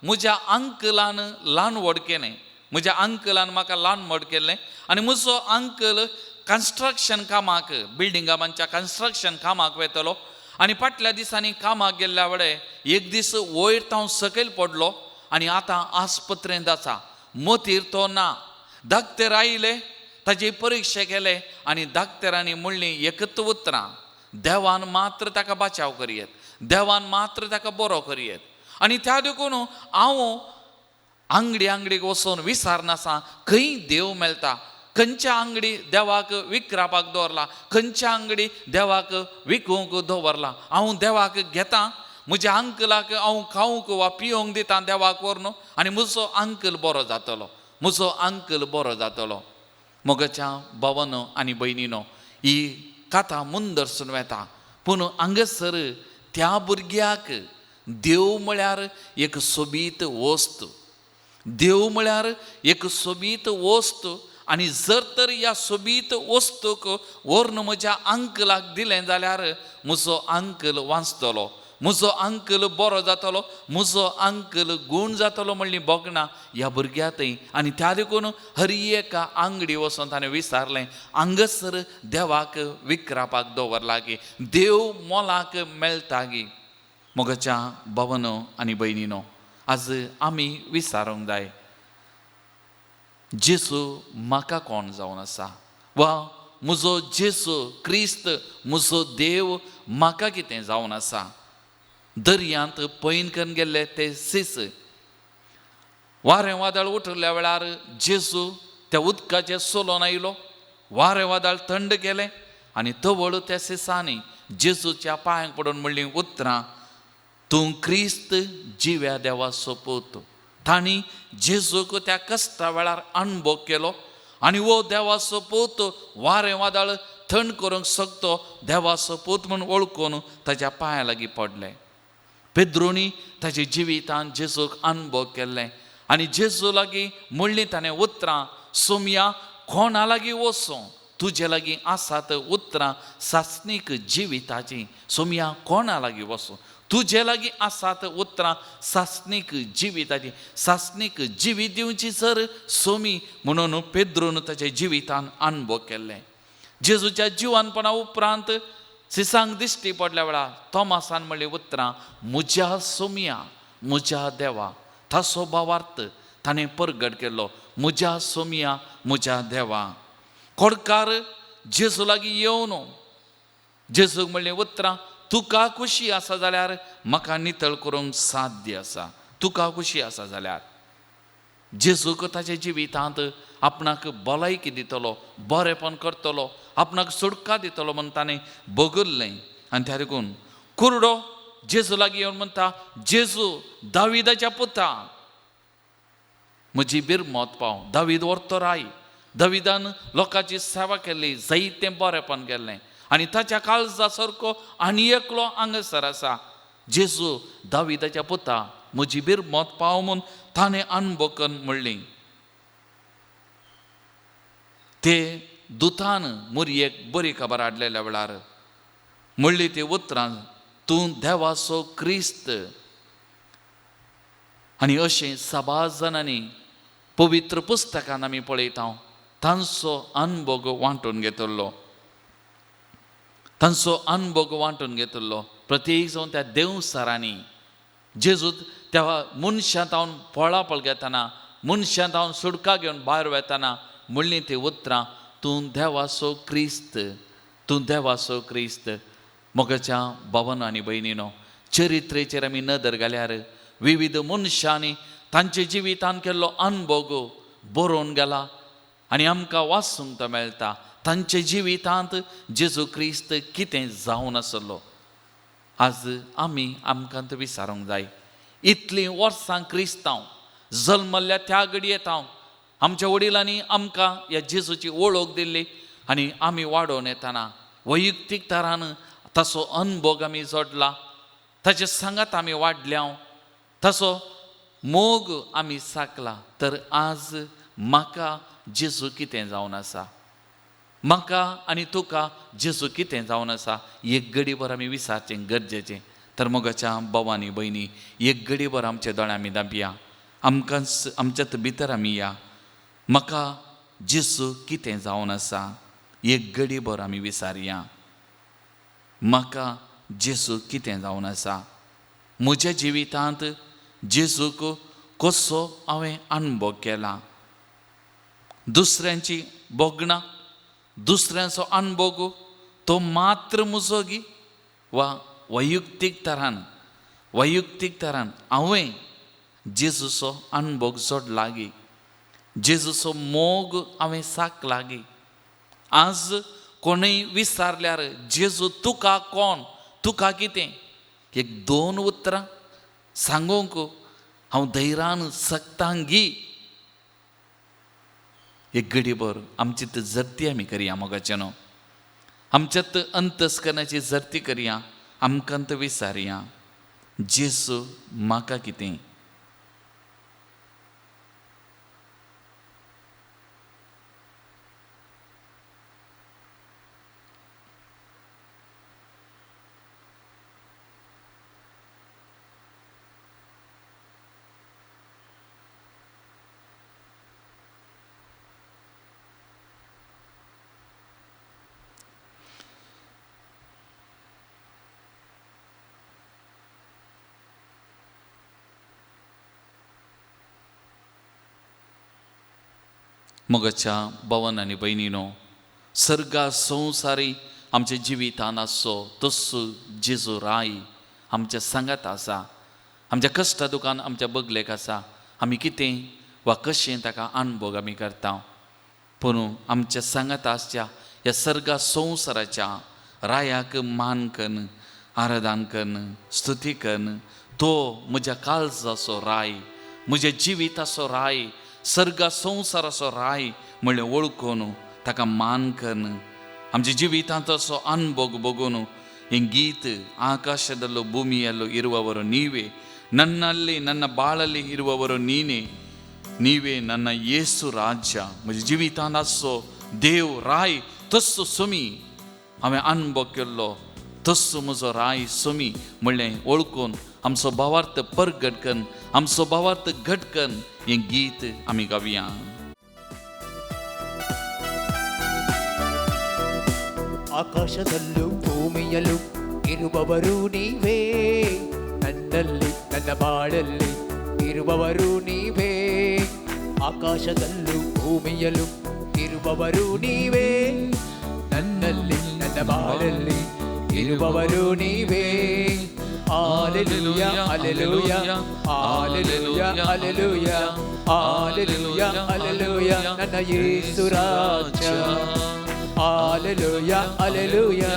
म्हज्या अंकलान ल्हान व्हड केलें. म्हज्या अंकलान म्हाका ल्हान व्हड केलें आनी म्हजो अंकल कन्स्ट्रक्शन कामाक, बिल्डिंगांच्या कन्स्ट्रक्शन कामाक वेतलो आनी फाटल्या दिसांनी कामाक गेल्ल्या वेळेर एक दीस वयर तांव सकयल पडलो आनी आतां आस्पत्रेंत आसा. मोतीर तो ना. दाक्तर आयले, ताची परिक्षा केले आनी दाक्तरांनी म्हणली एकच उतरां, देवान मात्र ताका बचाव करियेत, देवान मात्र ताका बरो करियेत. आनी त्या देखून हांव आंगडीक वचून विचारनासा खंय देव मेळटा, खंयच्या आंगडी देवाक विकरापाक दवरला, खंयच्या आंगडी देवाक विकूंक दवरला. हांव देवाक घेता, म्हज्या अंकलाक हांव खावंक वा पिवंक दिता देवाक व्हरून आनी म्हजो अंकल बरो जातलो, म्हजो अंकल बरो जातलो. मोगाच्या भावानो आनी भयणीनो, ही कथा मुंदरसून वेता, पूण हांगासर त्या भुरग्याक देव म्हळ्यार एक सोबीत वस्त, देव म्हळ्यार एक सोबीत वस्त. आनी जर तर ह्या सोबीत वस्तूक व्हरून म्हज्या अंकलाक दिलें जाल्यार म्हजो अंकल वाचतलो, म्हजो अंकल बरो जातलो, म्हजो अंकल गूण जातलो म्हणली बोगणा ह्या भुरग्यातय. आनी त्या देखून हर एका आंगडी वचून ताणें विचारलें, हांगासर देवाक विकरापाक दवरला गे, देव मोलाक मेळटा गे. मोगाच्या भावानो आनी भयणीनो, आज आमी विचारूंक जाय, जेसू म्हाका कोण जावन आसा? वा म्हजो जेसू क्रिस्त, म्हजो देव म्हाका कितें जावन आसा? दर्यांत पयन करून गेल्ले ते सीस, वारें वादळ उठिल्ल्या वेळार जेसू त्या उदकाचे सोलोन आयलो, वारें वादळ थंड केलें आनी तवळ त्या सिसांनी जेसूच्या पांयांक पडून म्हणली उतरां, तूं क्रिस्त जिव्या देवाचो पूत. तांणी जेजूक त्या कश्टा वेळार अणभव केलो आनी वो देवाचो पूत वारें वादळ थंड करूंक शकतो देवाचो पूत म्हूण वळखून ताच्या पांया लागीं पडले. पेद्रोनी ताच्या जिवितांत जेजूक अणभव केल्लें आनी जेजू लागीं म्हणली ताणें उतरां, सोमया कोणा लागीं वचूं? तुजे लागीं आसात उतरां सासणीक जिविताची. सोमया कोणा लागीं वचूं? तुजे लागीं आसात उतरां सासणीक जिविताची. सासणीक जिवीत दिवची जर सोमी म्हणून पेद्रोन ताच्या जिवितान अणभव केल्लें. जेजूच्या जिवनपणा उपरांत सिसांक दिश्टी पडल्या वेळार तोमासान म्हणलें उतरां, म्हज्या सोमया, म्हज्या देवा. ताचो भावार्थ ताणें परगट केलो, म्हज्या सोमया, म्हज्या देवा. कोडकार जेजू लागीं येवन जेजूक म्हणलें उतरां, तुका खुशी आसा जाल्यार म्हाका नितळ करूंक साध्य आसा. तुका खुशी आसा जाल्यार जेजूक ताच्या जिवितांत आपणाक भलायकी दितलो, बरेपण करतलो, आपणाक सुटका दितलो म्हूण ताणें बगुल्लें. आनी त्या देखून कुरडो जेजू लागीं येवन म्हणटा, जेजू दाविदाच्या पुता, म्हजी बिरमोत पाव. दावीद व्हरतो राय. दाविदान लोकांची सेवा केल्ली, जायतें बरेपण केल्लें आनी ताच्या काळजा सारको आनी एकलो हांगासर आसा. जेजू दाविदाच्या पुता, म्हजी बिरमोत पाव म्हूण ताणें अणभव करून म्हणली. ते दुतान मुरयेक बरी खबर हाडलेल्या वेळार म्हणली ती उतरां, तूं देवाचो क्रिस्त. आनी अशें साबार जाणांनी पवित्र पुस्तकान आमी पळयता तांचो अणभव वांटून घेतलो. तांचो अनुभव वांटून घेतलो. प्रत्येक जावन त्या देवसारांनी जेजूत त्या मनशांत हांव पळापळ घेतना, मनशांत हांव सुडका घेवन भायर वेतना म्हणली ती उतरां, तूं देवाचो क्रिस्त, तूं देवाचो क्रिस्त. मोगाच्या भावन आनी भयणीनो, चरित्रेचेर आमी नदर घाल्यार विविध मनशांनी तांचे जिवितान केल्लो अनुभव बरोवन गेला आनी आमकां वाचूंक तो मेळटा. तांचे जिवितांत जेजू क्रिस्त कितें जावन आसलो आज आमकां तो विचारूंक जाय. इतलीं वर्सां क्रिस्तांव जल्मल्ल्या त्या घडयेंत आमच्या वडिलांनी आमकां ह्या जेजूची वळख दिल्ली आनी आमी वाडोवन येतना वैयक्तीक तरान ताचो अनुभव आमी जोडला, ताचे सांगात आमी वाडल्या, ताचो मोग आमी साकला. तर आज म्हाका जेजू कितें जावन आसा, म्हाका आनी तुका जेजू कितें जावन आसा, एक घडीभर आमी विचारचें गरजेचें. तर मोगाच्या भावांनी भयणी, एक घडीभर आमच्या दोळ्यां आमी दांपया, आमच्यात भितर आमी या. म्हाका जेजू कितें जावन आसा, एक घडीभर आमी विचारया. म्हाका जेजू कितें जावन आसा, म्हज्या जिवितांत जेजूक कसो हांवें अनुभव केला. दुसऱ्यांची बोगणां, दुसऱ्यांचो अनुभव तो मात्र मुजोगी वा वैयक्तीक तरान हांवें जेजूचो अनुभव जोड लागी, जेजूचो मोग हांवें साक लागी. आज कोणूय विचारल्यार जेजू तुका कोण, तुका कितें, एक 2 उतरां सांगूंक हांव धैर्यान सक्तांगी. एक घडीभर आमची जर्ती आमी करया मोगाचे न्हू, आमच्यात अंतस्करणाची जर्ती करया, आमकां विचारया जेजू म्हाका कितें. मोगाच्या भावन आनी भयणीनो, सर्गा संवसारी आमच्या जिवितान आसो तसो जेजू राय आमच्या सांगात आसा, आमच्या कश्टा दुखान आमच्या बगलेक आसा. आमी कितें वा कशें ताका अनुभव आमी करता, पूण आमच्या सांगात आसच्या ह्या सर्गा संवसाराच्या रायाक मान कन, आराधन कन, स्तुती कन. तो म्हज्या काळजाचो राय, म्हज्या जिविताचो राय, सर्गा संवसाराचो राय म्हणलें वळखून ताका मान कन. आमच्या जिवितांत असो अनुभव बघून हें गीत, ಆಕಾಶದಲ್ಲೂ ಭೂಮಿಯಲ್ಲೂ ಇರುವವರು ನೀವೇ, ನನ್ನಲ್ಲಿ ನನ್ನ ಬಾಳಲ್ಲಿ ಇರುವವರು ನೀನೇ, ನೀವೇ ನನ್ನ ಯೇಸು ರಾಜ್ಯ. म्हज्या जिवितांत आसो देव राय तस्सो सोमी हांवें अनुभव केल्लो, तस्सो म्हजो राय सोमी म्हणलें वळखून आमचो भावार्थ परगट कन, आमचो भावार्थ घटकन हें गीत आमी गावया. ಆಕಾಶದಲ್ಲೂ ಭೂಮಿಯಲ್ಲೂ ಇರುವವರು ನೀವೇ, ನನ್ನಲ್ಲಿ ನನ್ನ ಬಾಳಲ್ಲಿ ಇರುವವರು ನೀವೇ. ಆಕಾಶದಲ್ಲೂ ಭೂಮಿಯಲ್ಲೂ ಇರುವವರು ನೀವೇ, ನನ್ನಲ್ಲಿ ನನ್ನ ಬಾಳಲ್ಲಿ ಇರುವವರು ನೀವೇ. Hallelujah, hallelujah, hallelujah, hallelujah, hallelujah, hallelujah, ನನ್ನ ಯೇಸು ರಾಜ. Hallelujah, hallelujah,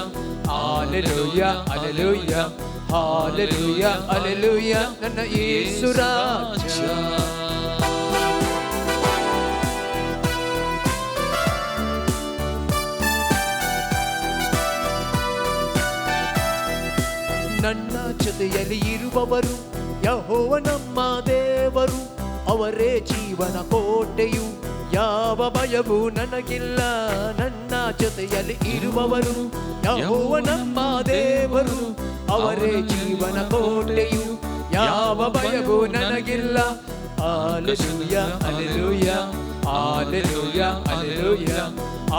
hallelujah, hallelujah, hallelujah, hallelujah, ನನ್ನ ಯೇಸು ರಾಜ. ನನ್ನ ಜೊತೆಯಲ್ಲಿ ಇರುವವರು ಯೆಹೋವ ನಮ್ಮ ದೇವರು, ಅವರೇ ಜೀವನ ಕೋಟೆಯು, ಯಾವ ಭಯವೂ ನನಗಿಲ್ಲ. ನನ್ನ ಜೊತೆಯಲ್ಲಿ ಇರುವವರು ಯೆಹೋವ ನಮ್ಮ ದೇವರು, ಅವರೇ ಜೀವನ ಕೋಟೆಯು, ಯಾವ ಭಯವೂ ನನಗಿಲ್ಲ. Hallelujah, hallelujah, Alleluia, Alleluia,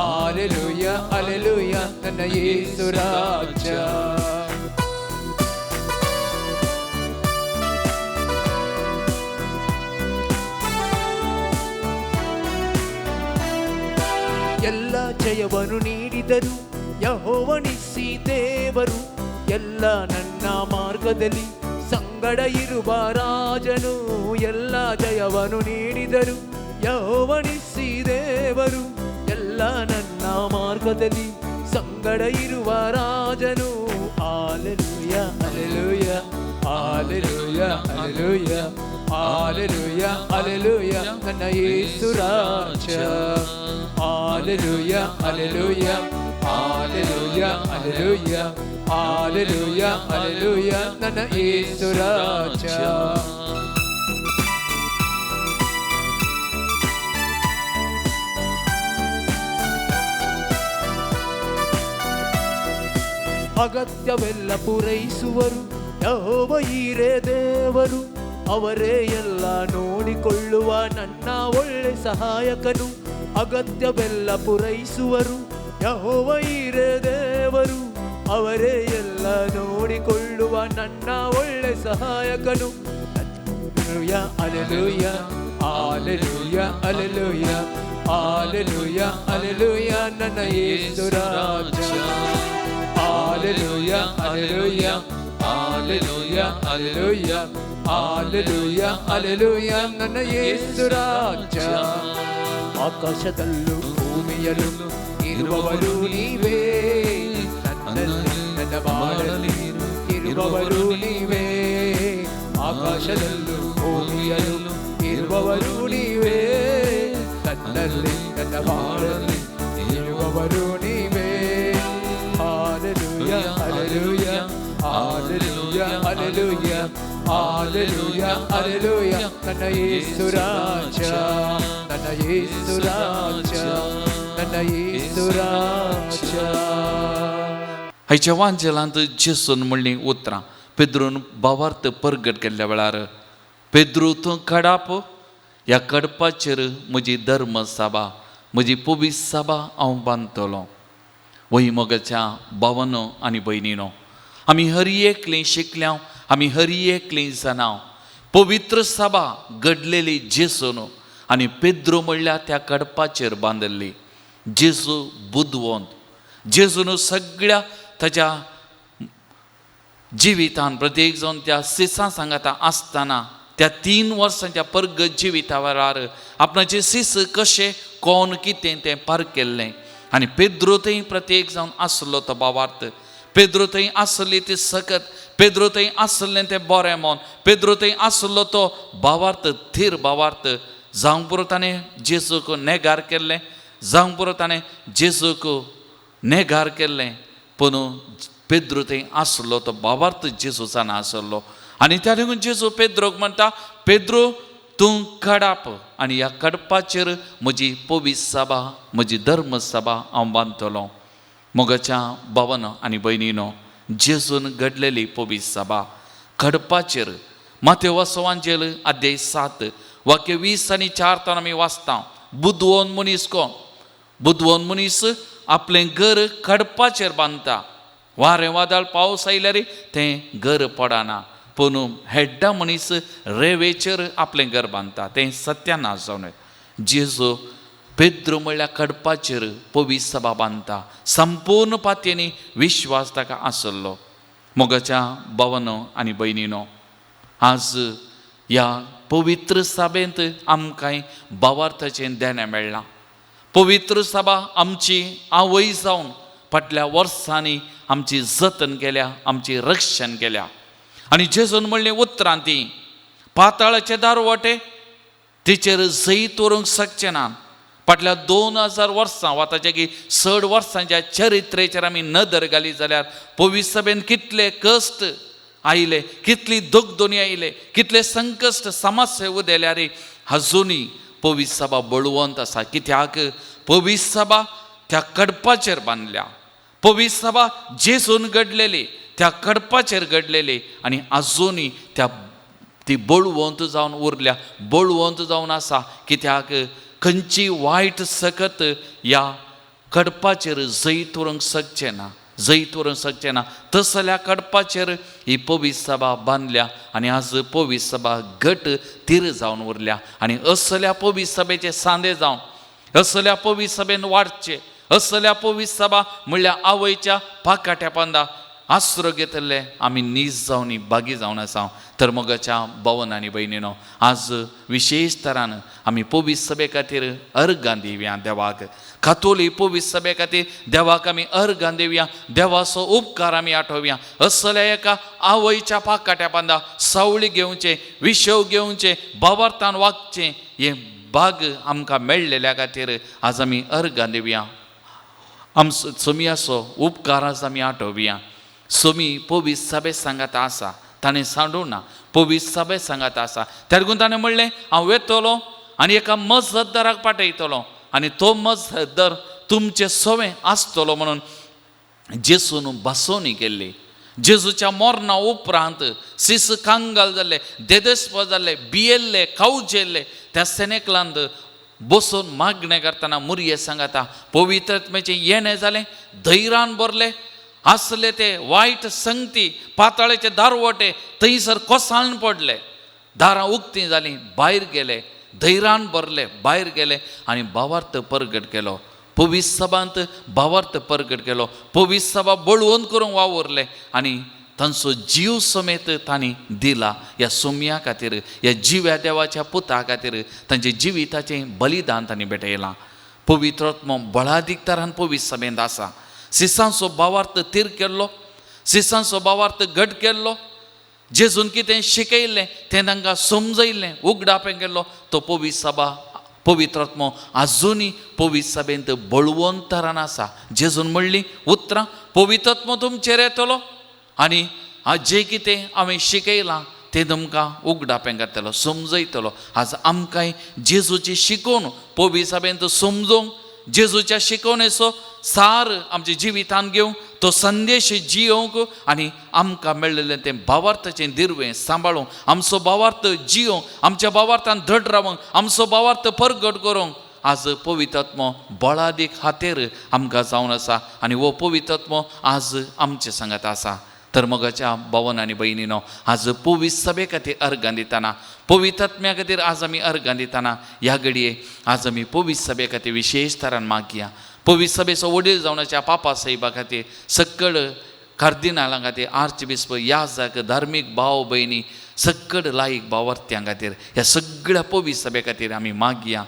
Alleluia, Alleluia, ನನ್ನ ಯೇಸು ರಾಜ. ಎಲ್ಲ ಜಯವನ್ನು ನೀಡಿದರು ಯೆಹೋವನಿಸಿ ದೇವರು, ಎಲ್ಲ ನನ್ನ ಮಾರ್ಗದಲ್ಲಿ ಸಂಗಡ ಇರುವ ರಾಜನು. ಎಲ್ಲ ಜಯವನ್ನು ನೀಡಿದರು ಯೆಹೋವನಿಸಿ ದೇವರು, ಎಲ್ಲ ನನ್ನ ಮಾರ್ಗದಲ್ಲಿ ಸಂಗಡ ಇರುವ ರಾಜನು. Hallelujah hallelujah hallelujah hallelujah hallelujah hallelujah, ನನ್ನ ಯೇಸು ರಾಜ. Hallelujah hallelujah hallelujah hallelujah hallelujah hallelujah, ನನ್ನ ಯೇಸು ರಾಜ. ಅಗತ್ಯವೆಲ್ಲ ಪೂರೈಸುವರು ಯೆಹೋವ ಈರೇ ದೇವರು, ಅವರೇ ಎಲ್ಲ ನೋಡಿಕೊಳ್ಳುವ ನನ್ನ ಒಳ್ಳೆ ಸಹಾಯಕನು. ಅಗತ್ಯವೆಲ್ಲ ಪೂರೈಸುವರು ಯೆಹೋವ ಈರೇ ದೇವರು, ಅವರೇ ಎಲ್ಲ ನೋಡಿಕೊಳ್ಳುವ ನನ್ನ ಒಳ್ಳೆ ಸಹಾಯಕನು. Alleluia alleluia alleluia alleluia alleluia alleluia, ನನ್ನ ಯೇಸು ರಾಜ. Hallelujah hallelujah hallelujah hallelujah hallelujah hallelujah, ನನ್ನ ಯೇಸು ರಾಜ. ಆಕಾಶದಲ್ಲೂ ಭೂಮಿಯಲ್ಲೂ ಇರುವವರು ನೀವೇ, ನನ್ನಲ್ಲಿ ನನ್ನ ಬಾಳಲ್ಲಿ ಇರುವವರು ನೀವೇ. ಆಕಾಶದಲ್ಲೂ ಭೂಮಿಯಲ್ಲೂ ಇರುವವರು ನೀವೇ, ನನ್ನಲ್ಲಿ ನನ್ನ ಬಾಳಲ್ಲಿ ಇರುವವರು ನೀವೇ. Hallelujah hallelujah hallelujah hallelujah hallelujah hallelujah, ನನ್ನ ಯೇಸು ರಾಜ, ನನ್ನ ಯೇಸು ರಾಜ, ನನ್ನ ಯೇಸು ರಾಜ. हायच्या वांजेलांत जेसून म्हणली उतरां पेद्रून भावार्थ परगट केल्ल्या वेळार पेद्रू तूं कडाप, ह्या कडपाचेर म्हजी धर्मसभा, म्हजी पवित्र सभा हांव बांदतलों. वही मोगाच्या भावांनो आनी भयणीनो, आमी हर एकलें शिकल्याव, आमी हर एकलें जाणाव. पवित्र सभा घडलेली जेसून आनी पेद्रू म्हणल्यार त्या कडपाचेर बांदल्ली. जेजू बुदवंत, जेजून सगळ्या ताच्या जिवितान प्रत्येक जावन त्या सिसां सांगाता आसतना त्या 3 वर्सांच्या परगत जिविता वेळार आपणाचे सीस कशें कोण कितें तें पार केल्लें. आनी पेद्रू थंय प्रत्येक जावन आसलो तो भावार्थ, पेद्रू थंय आसली ती सकत, पेद्रू थंय आसलें तें बरें मोन, पेद्रू थंय आसलो तो भावार्थ, थीर भावार्थ. जावंक पुरो ताणें जेजूक नेगार केल्लें, जावंक पुरो ताणें जेजूक नेगार केल्लें, पूण पेद्रू थंय आसलो तो भावार्थ जेजूचान आसलो. आनी त्या देखून जेजू पेद्रूक म्हणटा, पेद्रू तूं कडाप आनी ह्या कडपाचेर म्हजी पवित्र सभा, म्हजी धर्म सभा हांव बांदतलों. मोगाच्या भावांनो आनी भयणीनो, जेजून घडलेली पवित्र सभा कडपाचेर माथ्यो वाचोवांचेर अध्याय 7 वाक्य 20 आनी 4 आमी वाचता. बुदवोन मनीस कोण? बुदवोन मनीस आपलें घर कडपाचेर बांदता. वारें वादळ पावस आयल्यार तें घर पडना, पूण हेड्डा मनीस रेवेचेर आपलें घर बांदता. तें सत्यानाश जावन जेजू पेद्रू म्हणल्यार कडपाचेर पवित्र सभा बांदता. संपूर्ण पातयेनी विश्वास ताका आसलो. मोगाच्या भावांनो आनी भयणीनो, आज ह्या पवित्र सभेंत आमकां भावार्थाचें ध्यान मेळ्ळां. पवित्र सभा आमची आवय जावन फाटल्या वर्सांनी आमची जतन केल्या, आमची रक्षण केल्या. आनी जेजून म्हणलें उतरां ती पाताळाचे दारवटे तिचेर जैत व्हरूंक शकचे ना. फाटल्या 2000 वर्सां वा ताच्या 60 वर्सांच्या चरित्रेचेर आमी नदर घाली जाल्यार पवित्र सभेन कितले कश्ट आयले, कितली दुखदोनी आयले, कितले संकश्ट समस्या उदेल्यार अजुनी पवित्र सभा बळवंत आसा. कित्याक पवित्र सभा त्या कडपाचेर बांदल्या. पवित्र सभा जेजून घडलेली, त्या कडपाचेर घडलेली आनी अजुनी ती बळवंत जावन उरल्या, बळवंत जावन आसा. कित्याक खंयची वायट सकत ह्या कडपाचेर जैत व्हरूंक शकचें ना, जैत व्हरूंक शकचें ना. तसल्या कडपाचेर ही पवित्र सभा बांदल्या आनी आज पवित्र सभा घट तीर जावन उरल्या. आनी असल्या पवित्र सभेचे सांदे जावन, असल्या पवित्र सभेन वाडचे, असल्या पवित्र सभा म्हणल्यार आवयच्या पाकाट्या पांदा आसरो घेतले आमी नीज जावन बागी जावन आसा. तर मोगाच्या भावन आनी भयणीनो, आज विशेश तरान आमी पवित्र सभे खातीर अर्गां दिवया देवाक. कातोलीक पवित्र सभे खातीर देवाक आमी अर्गां दिवया, देवाचो उपकार आमी आठोवया. असल्या एका आवयच्या पाकाट्या पांदा सावळी घेवचे, विशव घेवचे, भावार्थान वागचें, हे भाग आमकां मेळ्ळेल्या खातीर आज आमी अर्गां दिवया. सोमयाचो उपकार आज आमी आठोवया. सोमी पवित्र सभे सांगात आसा, ताणें सांडूं ना, पवित्र सभे सांगात आसा. त्या देखून ताणें म्हणलें हांव येतलो आनी एका मजतदाराक पाठयतलो आनी तो मजतदार तुमचे सवें आसतलो म्हणून जेजून बसोवणी केल्ली. जेजूच्या मरणा उपरांत सीस कांगाल जाल्ले, देदेस्प जाल्ले, बियेल्ले, खावजेल्ले त्या सेनेकलांत बसून मागणें करतना मुरये सांगता पवित्र आत्म्याचें येणें जालें, धैर्यान भरले आसले ते वायट संगती, पाताळेचे दारवटे थंयसर कोसळून पडले, दारां उक्तीं जालीं, भायर गेले, धैर्यान भरले, भायर गेले आनी भावार्थ परगट केलो. पवित्र सभांत भावार्थ परगट केलो. पवित्र सभा बळवंत करूंक वावरले आनी तांचो जीव समेत तांणी दिला ह्या सोम्या खातीर, ह्या जिव्या देवाच्या पुता खातीर तांचे जिविताचें बलिदान तांणी भेटयलां. पवित्र आत्मो बळादीक तरान पवित्र सभेंत आसा. सिसांचो भावार्थ तीर केल्लो, सिसांचो भावार्थ घट केल्लो, जेजून कितें शिकयल्लें तें तांकां समजयल्लें, उगडापें केल्लो तो पवित्र सभा, पवित्र आत्मो आजुनी पवित्र सभेंत बळवंत तरान आसा. जेजून म्हणली उतरां पवित्र आत्मो तुमचेर येतलो आनी जें कितें हांवें शिकयलां तें तुमकां उगडापें करतलो, समजयतलो. आज आमकांय जेजूची शिकोवन पवित्र सभेंत समजोवंक, जेजूच्या शिकवणेचो सार आमच्या जिवितान घेवंक, तो संदेश जियोवंक आनी आमकां मेळिल्लें तें भावार्थाचें दिर्वें सांबाळूंक, आमचो भावार्थ जियोवंक, आमच्या भावार्थान धड रावंक, आमचो भावार्थ परगट करूंक आज पवित्र आत्मो बळादीक हातेर आमकां जावन आसा आनी हो पवित्र आत्मो आज आमचे सांगात आसा. तर मोगाच्या भावन आनी भयणीनो, आज पवित्र सभे खातीर अर्गां दितना, पवित्र आत्म्या खातीर आज आमी अर्गां दितना ह्या घडये आज आमी पवित्र सभे खातीर विशेश तरान मागया. पवित्र सभेचो वडील जावनाच्या पापा साहेबा खातीर, सकड कार्दिनालां खातीर, आर्च बिस्प, याजक, धार्मीक भाव भयणी, सकड लायक भावार्थ्यां खातीर, ह्या सगळ्या पवित्र सभे खातीर आमी मागया.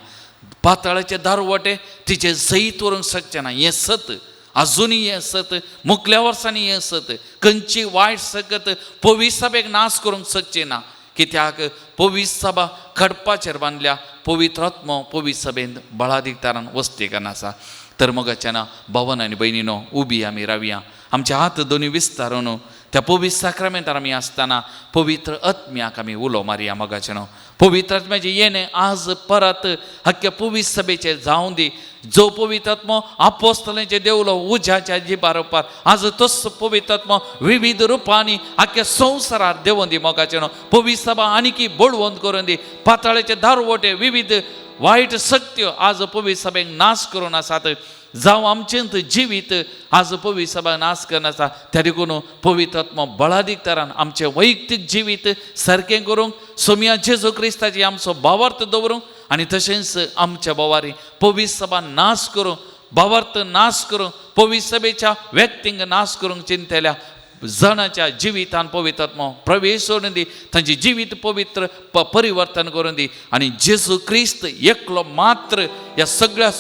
पाताळाचे दारवटे तिचे जैत व्हरूंक शकचे ना, हें सत आजुनी, हें सत मुखल्या वर्सांनी, हें सत खंयची वायट सकत पवित्र सभेक नाश करूंक शकचे ना. कित्याक पवित्र सभा खडपाचेर बांदल्या, पवित्र आत्मो पवित्र सभेंत बळादीक तरान वस्तीक आसा. तर मोगाच्यान भावन आनी भयणीनो, उबी आमी रावया, आमचे हात दोनी विस्तारून त्या पवित्र साक्रामेंतार आमी आसतना पवित्र आत्म्याक आमी उलो मारया. मोगाच्यानो पवित्र आत्म्याचें येणें आज परत हक्क्या पवित्र सभेचेर जावं दी. जो पवित्र आत्मो आपोस्तलांचे देवलो उज्याच्या जिबार उपार, आज तोच पवित्र आत्मो विविध रुपांनी आख्या संवसारार देवून दी. मोगाच्यानो पवित्र सभा आनीकी बळवंत करून दी. पाताळेचे दारवटे विविध वायट शक्त्यो आज पवित्र सभेक नाश करून आसात. जावं आमचेंत जिवीत आज पवित्र सभा नाश करन आसा, त्या देखून पवित्र आत्मो बळादीक तरान आमचें वैयक्तीक जिवीत सारकें करूंक, सोम्या जेजू क्रिस्ताची आमचो भावार्थ दवरूंक आनी तशेंच आमच्या भावारी पवित्र सभा नाश करूंक, भावार्थ नाश करूंक, पवित्र सभेच्या व्यक्तींक नाश करूंक चिंतल्या जणाच्या जिवितान पवित्र आत्मो प्रवेश करून दी. तांची जिवीत पवित्र परिवर्तन करून दी आनी जेजू क्रिस्त एकलो मात्र ह्या सगळ्या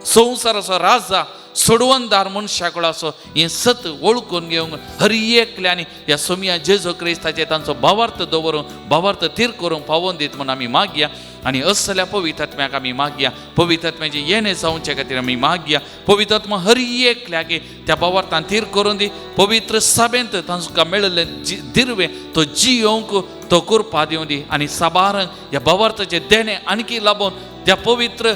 संवसाराचो राजा सोडवणदार मनशाकुळाचो हें सत वळखून घेवंक हर एकल्यानी ह्या सोम्या जेजू क्रिस्ताचे तांचो भावार्थ दवरूंक, भावार्थ तीर करूंक पावोवन दीत म्हणून आमी मागया. आनी असल्या पवित्र आत्म्याक आमी मागया. पवित्र आत्म्याचें येणें जावचे खातीर आमी मागया. पवित्र आत्मा हर एकल्याक त्या भावार्थान तीर करून दी. पवित्र सभेंत तांकां मेळिल्लें दिर्वें तो जियोवंक तो कृपा दिवं दी. आनी साबारांक ह्या भावार्थाचें देणें आणकी लाबून त्या पवित्र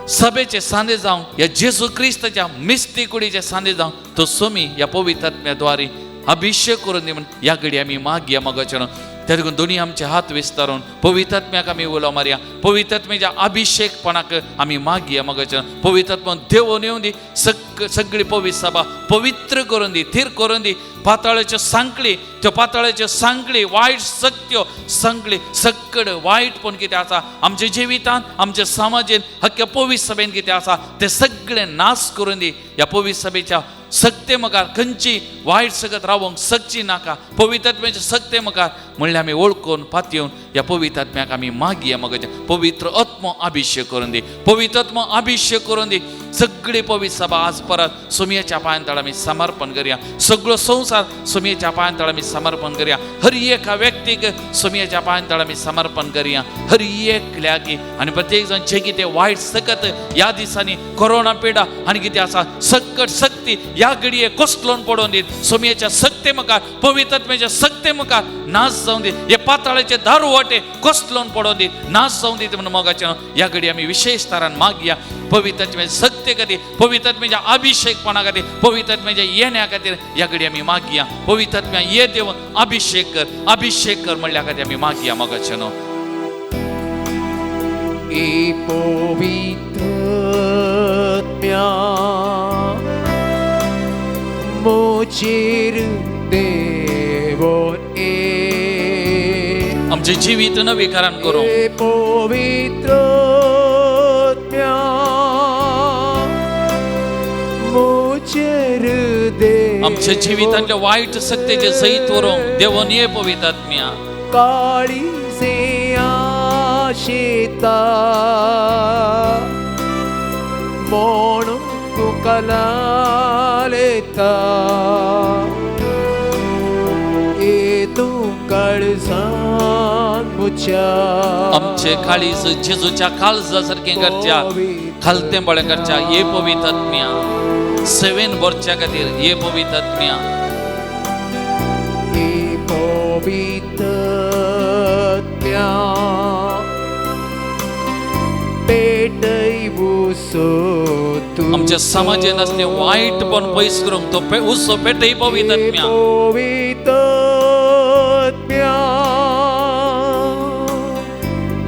सभेचे सांदे जावं, या जेजू क्रिस्ताच्या मिस्ती कुडीचे सांदे जावं, तो सोमी ह्या पवित्र आत्म्याद्वारे अभिषेक करून दी म्हणून ह्या घडी आमी मागया. मोगाच्यान त्या देखून दोन्ही आमचे हात विस्तारून पवित्रात्म्याक आमी उलो मारया. पवित्रात्म्याच्या अभिषेकपणाक आमी मागया. मगाच्या पवित्रात्मा देव नेऊन दी, सगळी पवित्र सभा पवित्र करून दी, थीर करून दी. पाताळाच्यो सांकळी, त्यो पाताळाच्यो सांकळी, वायट शक्त्यो सांकळी, सगळं वायटपण कितें आसा आमच्या जिवितांत, आमच्या समाजीन, हक्क्या पवित्र सभेन कितें आसा ते सगळे नाश करून दी. ह्या पवित्र सभेच्या सक्ते मुखार खंयची वायट सगत रावंक सकची नाका. पवित्रात्म्याच्या सक्ते मुखार म्हणल्यार आमी ओळखून पातयेवन ह्या पवित्रात्म्याक आमी मागया. मगाच्या पवित्र आत्मो अभिषेक करून दी, पवित्र आत्मो अभिषेक करून दी. सगळी पवित्र सभा आज परत सोमयेच्या पांयांतळ आमी समर्पण करूया. सगळो संसार सोमयेच्या पांयांतळ आमी समर्पण करूया. हर एका व्यक्तीक सोमयेच्या पांयांतळ आमी समर्पण करूया. हर एकल्याक आनी प्रत्येक जण जे कितें वायट सकत ह्या दिसांनी कोरोना पिडा आनी कितें आसा सकट सक्ती ह्या घडये कोसलोवन पडोवन दीत. सोमयेच्या सक्ते मुखार, पवित्रात्म्याच्या सक्ते मुखार नाश जावन दीत. हे पाताळाचे दारू वाटे कोसलोवन पडोवन दीत, नाश जावन दीत म्हणून मोगाचे ह्या घडी आमी विशेष तरान मागया. पवित्रात्म्याच्या सक्ते खातीर, पवित्रात्म्याच्या अभिषेकपणा खातीर, पवित्रात्म्याच्या येण्या खातीर ह्या घडी आमी मागया. पवित्रात्म्या ये देव अभिषेक कर, अभिषेक कर म्हणल्या खातीर आमी मागया. मोगाचे न्हू ए पवित्रात्म्या मोचेर देवोन आमचे जिवीत नवीकरण करूं. ए पवित्रात्म्या मोचेर देव आमच्या जिवितांतल्या वायट सक्तेचे सहित व्हरूंक देवोन ये पवित्रात्म्या. काळी से आशेता म्हणून तुका लालेता ए तू काळजान मुच्या आमचे काळीज जेजूच्या काळजा सारखे करच्या, खालते बळे करच्या. ये पवित्रात्म्या सेवेन भरच्या खातीर ये पवित्रात्म्या. ए पवित्रात्म्या पेटयवुसो तू आमच्या समाजात असले वाईटपण पयस करूंक तो उत्सव पेटय पवित्रात्म्या. पवित्रात्म्या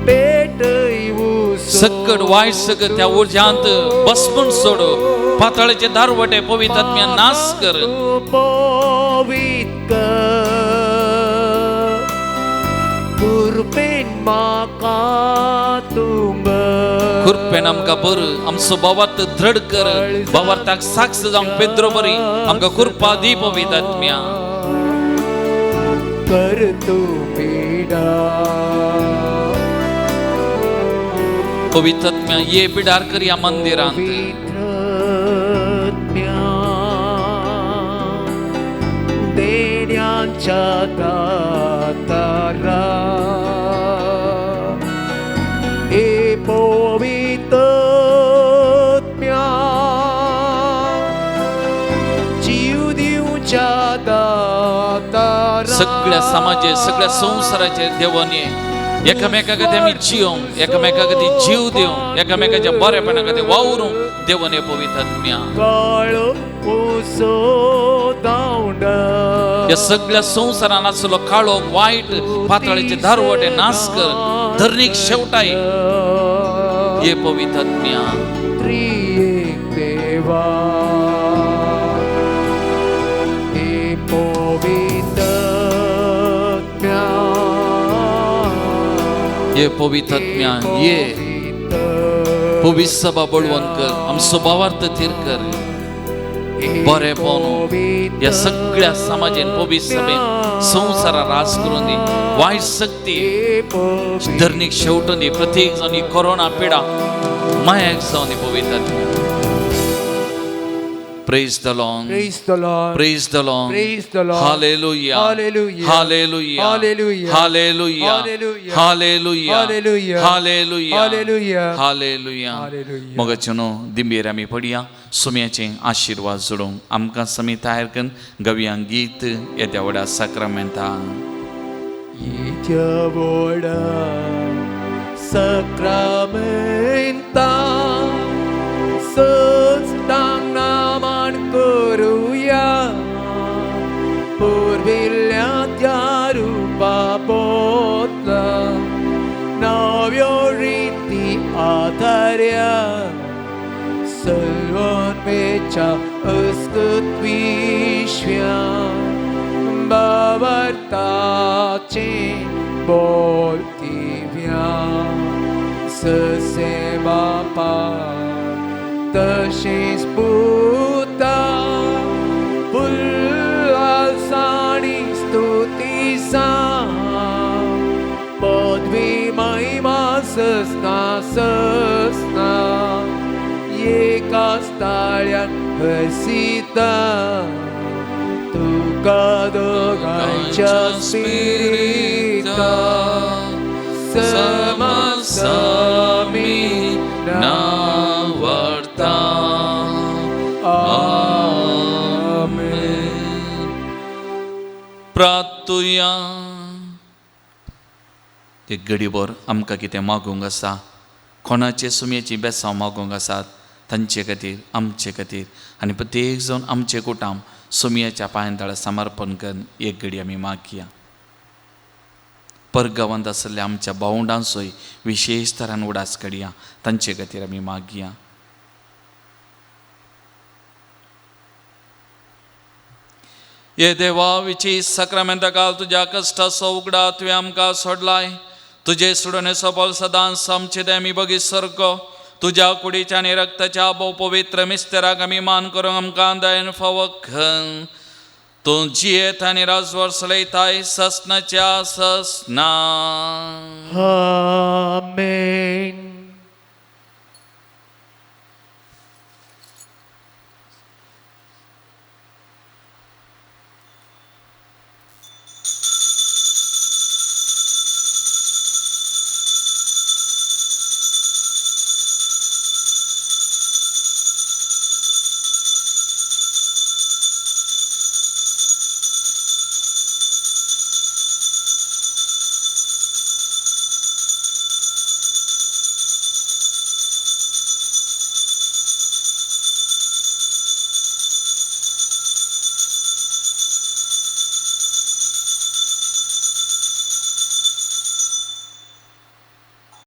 पेटयवुसो सकट वाईट सगळं त्या उर्जांत बसपून सोड. पाताळाचे दारवटे पवित्रात्म्या नाश कर. पवित्र कुर्पेन माका तुंब खुरपेन आमकां बर, आमचो भावार्थ दृढ कर. भावार्थाक साक्ष जावंक पेद्रो बरी आमकां कृपा दी पवित्रात्म्या. कर तू पिडा पवित्रात्म्या ये पिडार कर या मंदिरांत. देण्याच्या दातारा ए पवित्रात्म्या जीव दिवच्या दातारा सगळ्या समाजे, सगळ्या संसाराचे देवाने एकामेका खातीर आमी जिवंक, एकामेका खातीर जीव दिवंक, एकामेकाच्या बरेपणा खातीर वावरूंक देवाने पवित्रात्म्या. काळो पोसो दावंड या सगळ्या संसारान आसलो काळो वायट पाताळाचे दारवटे नाश कर. धरणीक शेवटाय ये पवित्रात्म्या. त्रिएक देवा ए पवित्रात्म्या ये पवित्रात्म्या ये पवित्र सभा बळवंत कर. आमचो भावार्थ थीर कर. बरेपण या सगळ्या समाजेन पवित्र सभेन संसारा राज करून दी. वायट शक्ती धरणीक शेवटून दी. प्रत्येक जण ही कोरोना पिडा मायाक जावन दी पवित्रात्म्या. Praise the Lord. Praise the Lord. Praise the Lord. Praise the Lord. Hallelujah. Hallelujah. Hallelujah. Hallelujah. Hallelujah. Hallelujah. Hallelujah. Hallelujah. Hallelujah. Hallelujah. Hallelujah. Hallelujah. मोगाचनो दिंबेर आमी पडया. सुम्याचे आशीर्वाद जोडूंक आमकां समी तयार करून गव्या गीत येत्या व्हडा साक्रामेंता. येत्या व्हडा साक्रामेंता सोस्तांग नामान करूया पुर्विल्ल्या त्या रूपा Aleluia, ascătuișvia, băvărtace, boltivia, să se bapa, तशेंच पुता पुल्लासाणी स्तुतीसा पदवी महिमा ससना ससना एकाच ताळ्यात हसिता तुका दोगांच्या स्पिरिता समसमी नावर्ता आमेन. प्रार्थुया. एक घडीभर आमकां कितें मागूंक आसा, कोणाचे सुमयेची बेसांव मागूंक आसात तांचे खातीर, आमचे खातीर आनी प्रत्येक जावन आमचे कुटाम सुमयेच्या पांयतळा समर्पण करून एक घडी आमी मागया. परगांवांत आसलेल्या आमच्या भावंडांचोय विशेष तरान उडास काडया, तांचे खातीर आमी मागया. ये देवा, विची सक्रामेंताकाल तुज्या कश्टाचो उगडा तुवें आमकां सोडलाय. तुजे सोडून सबल सदांच आमचे ते आमी बगी सारको तुज्या कुडीच्या आनी रक्ताच्या भोव पवित्र मिस्तेराक आमी मान करूंक आमकां दयेन फावो कर. तूं जियेत आनी राजवर चलयताय ससनाच्या ससना. आमेन.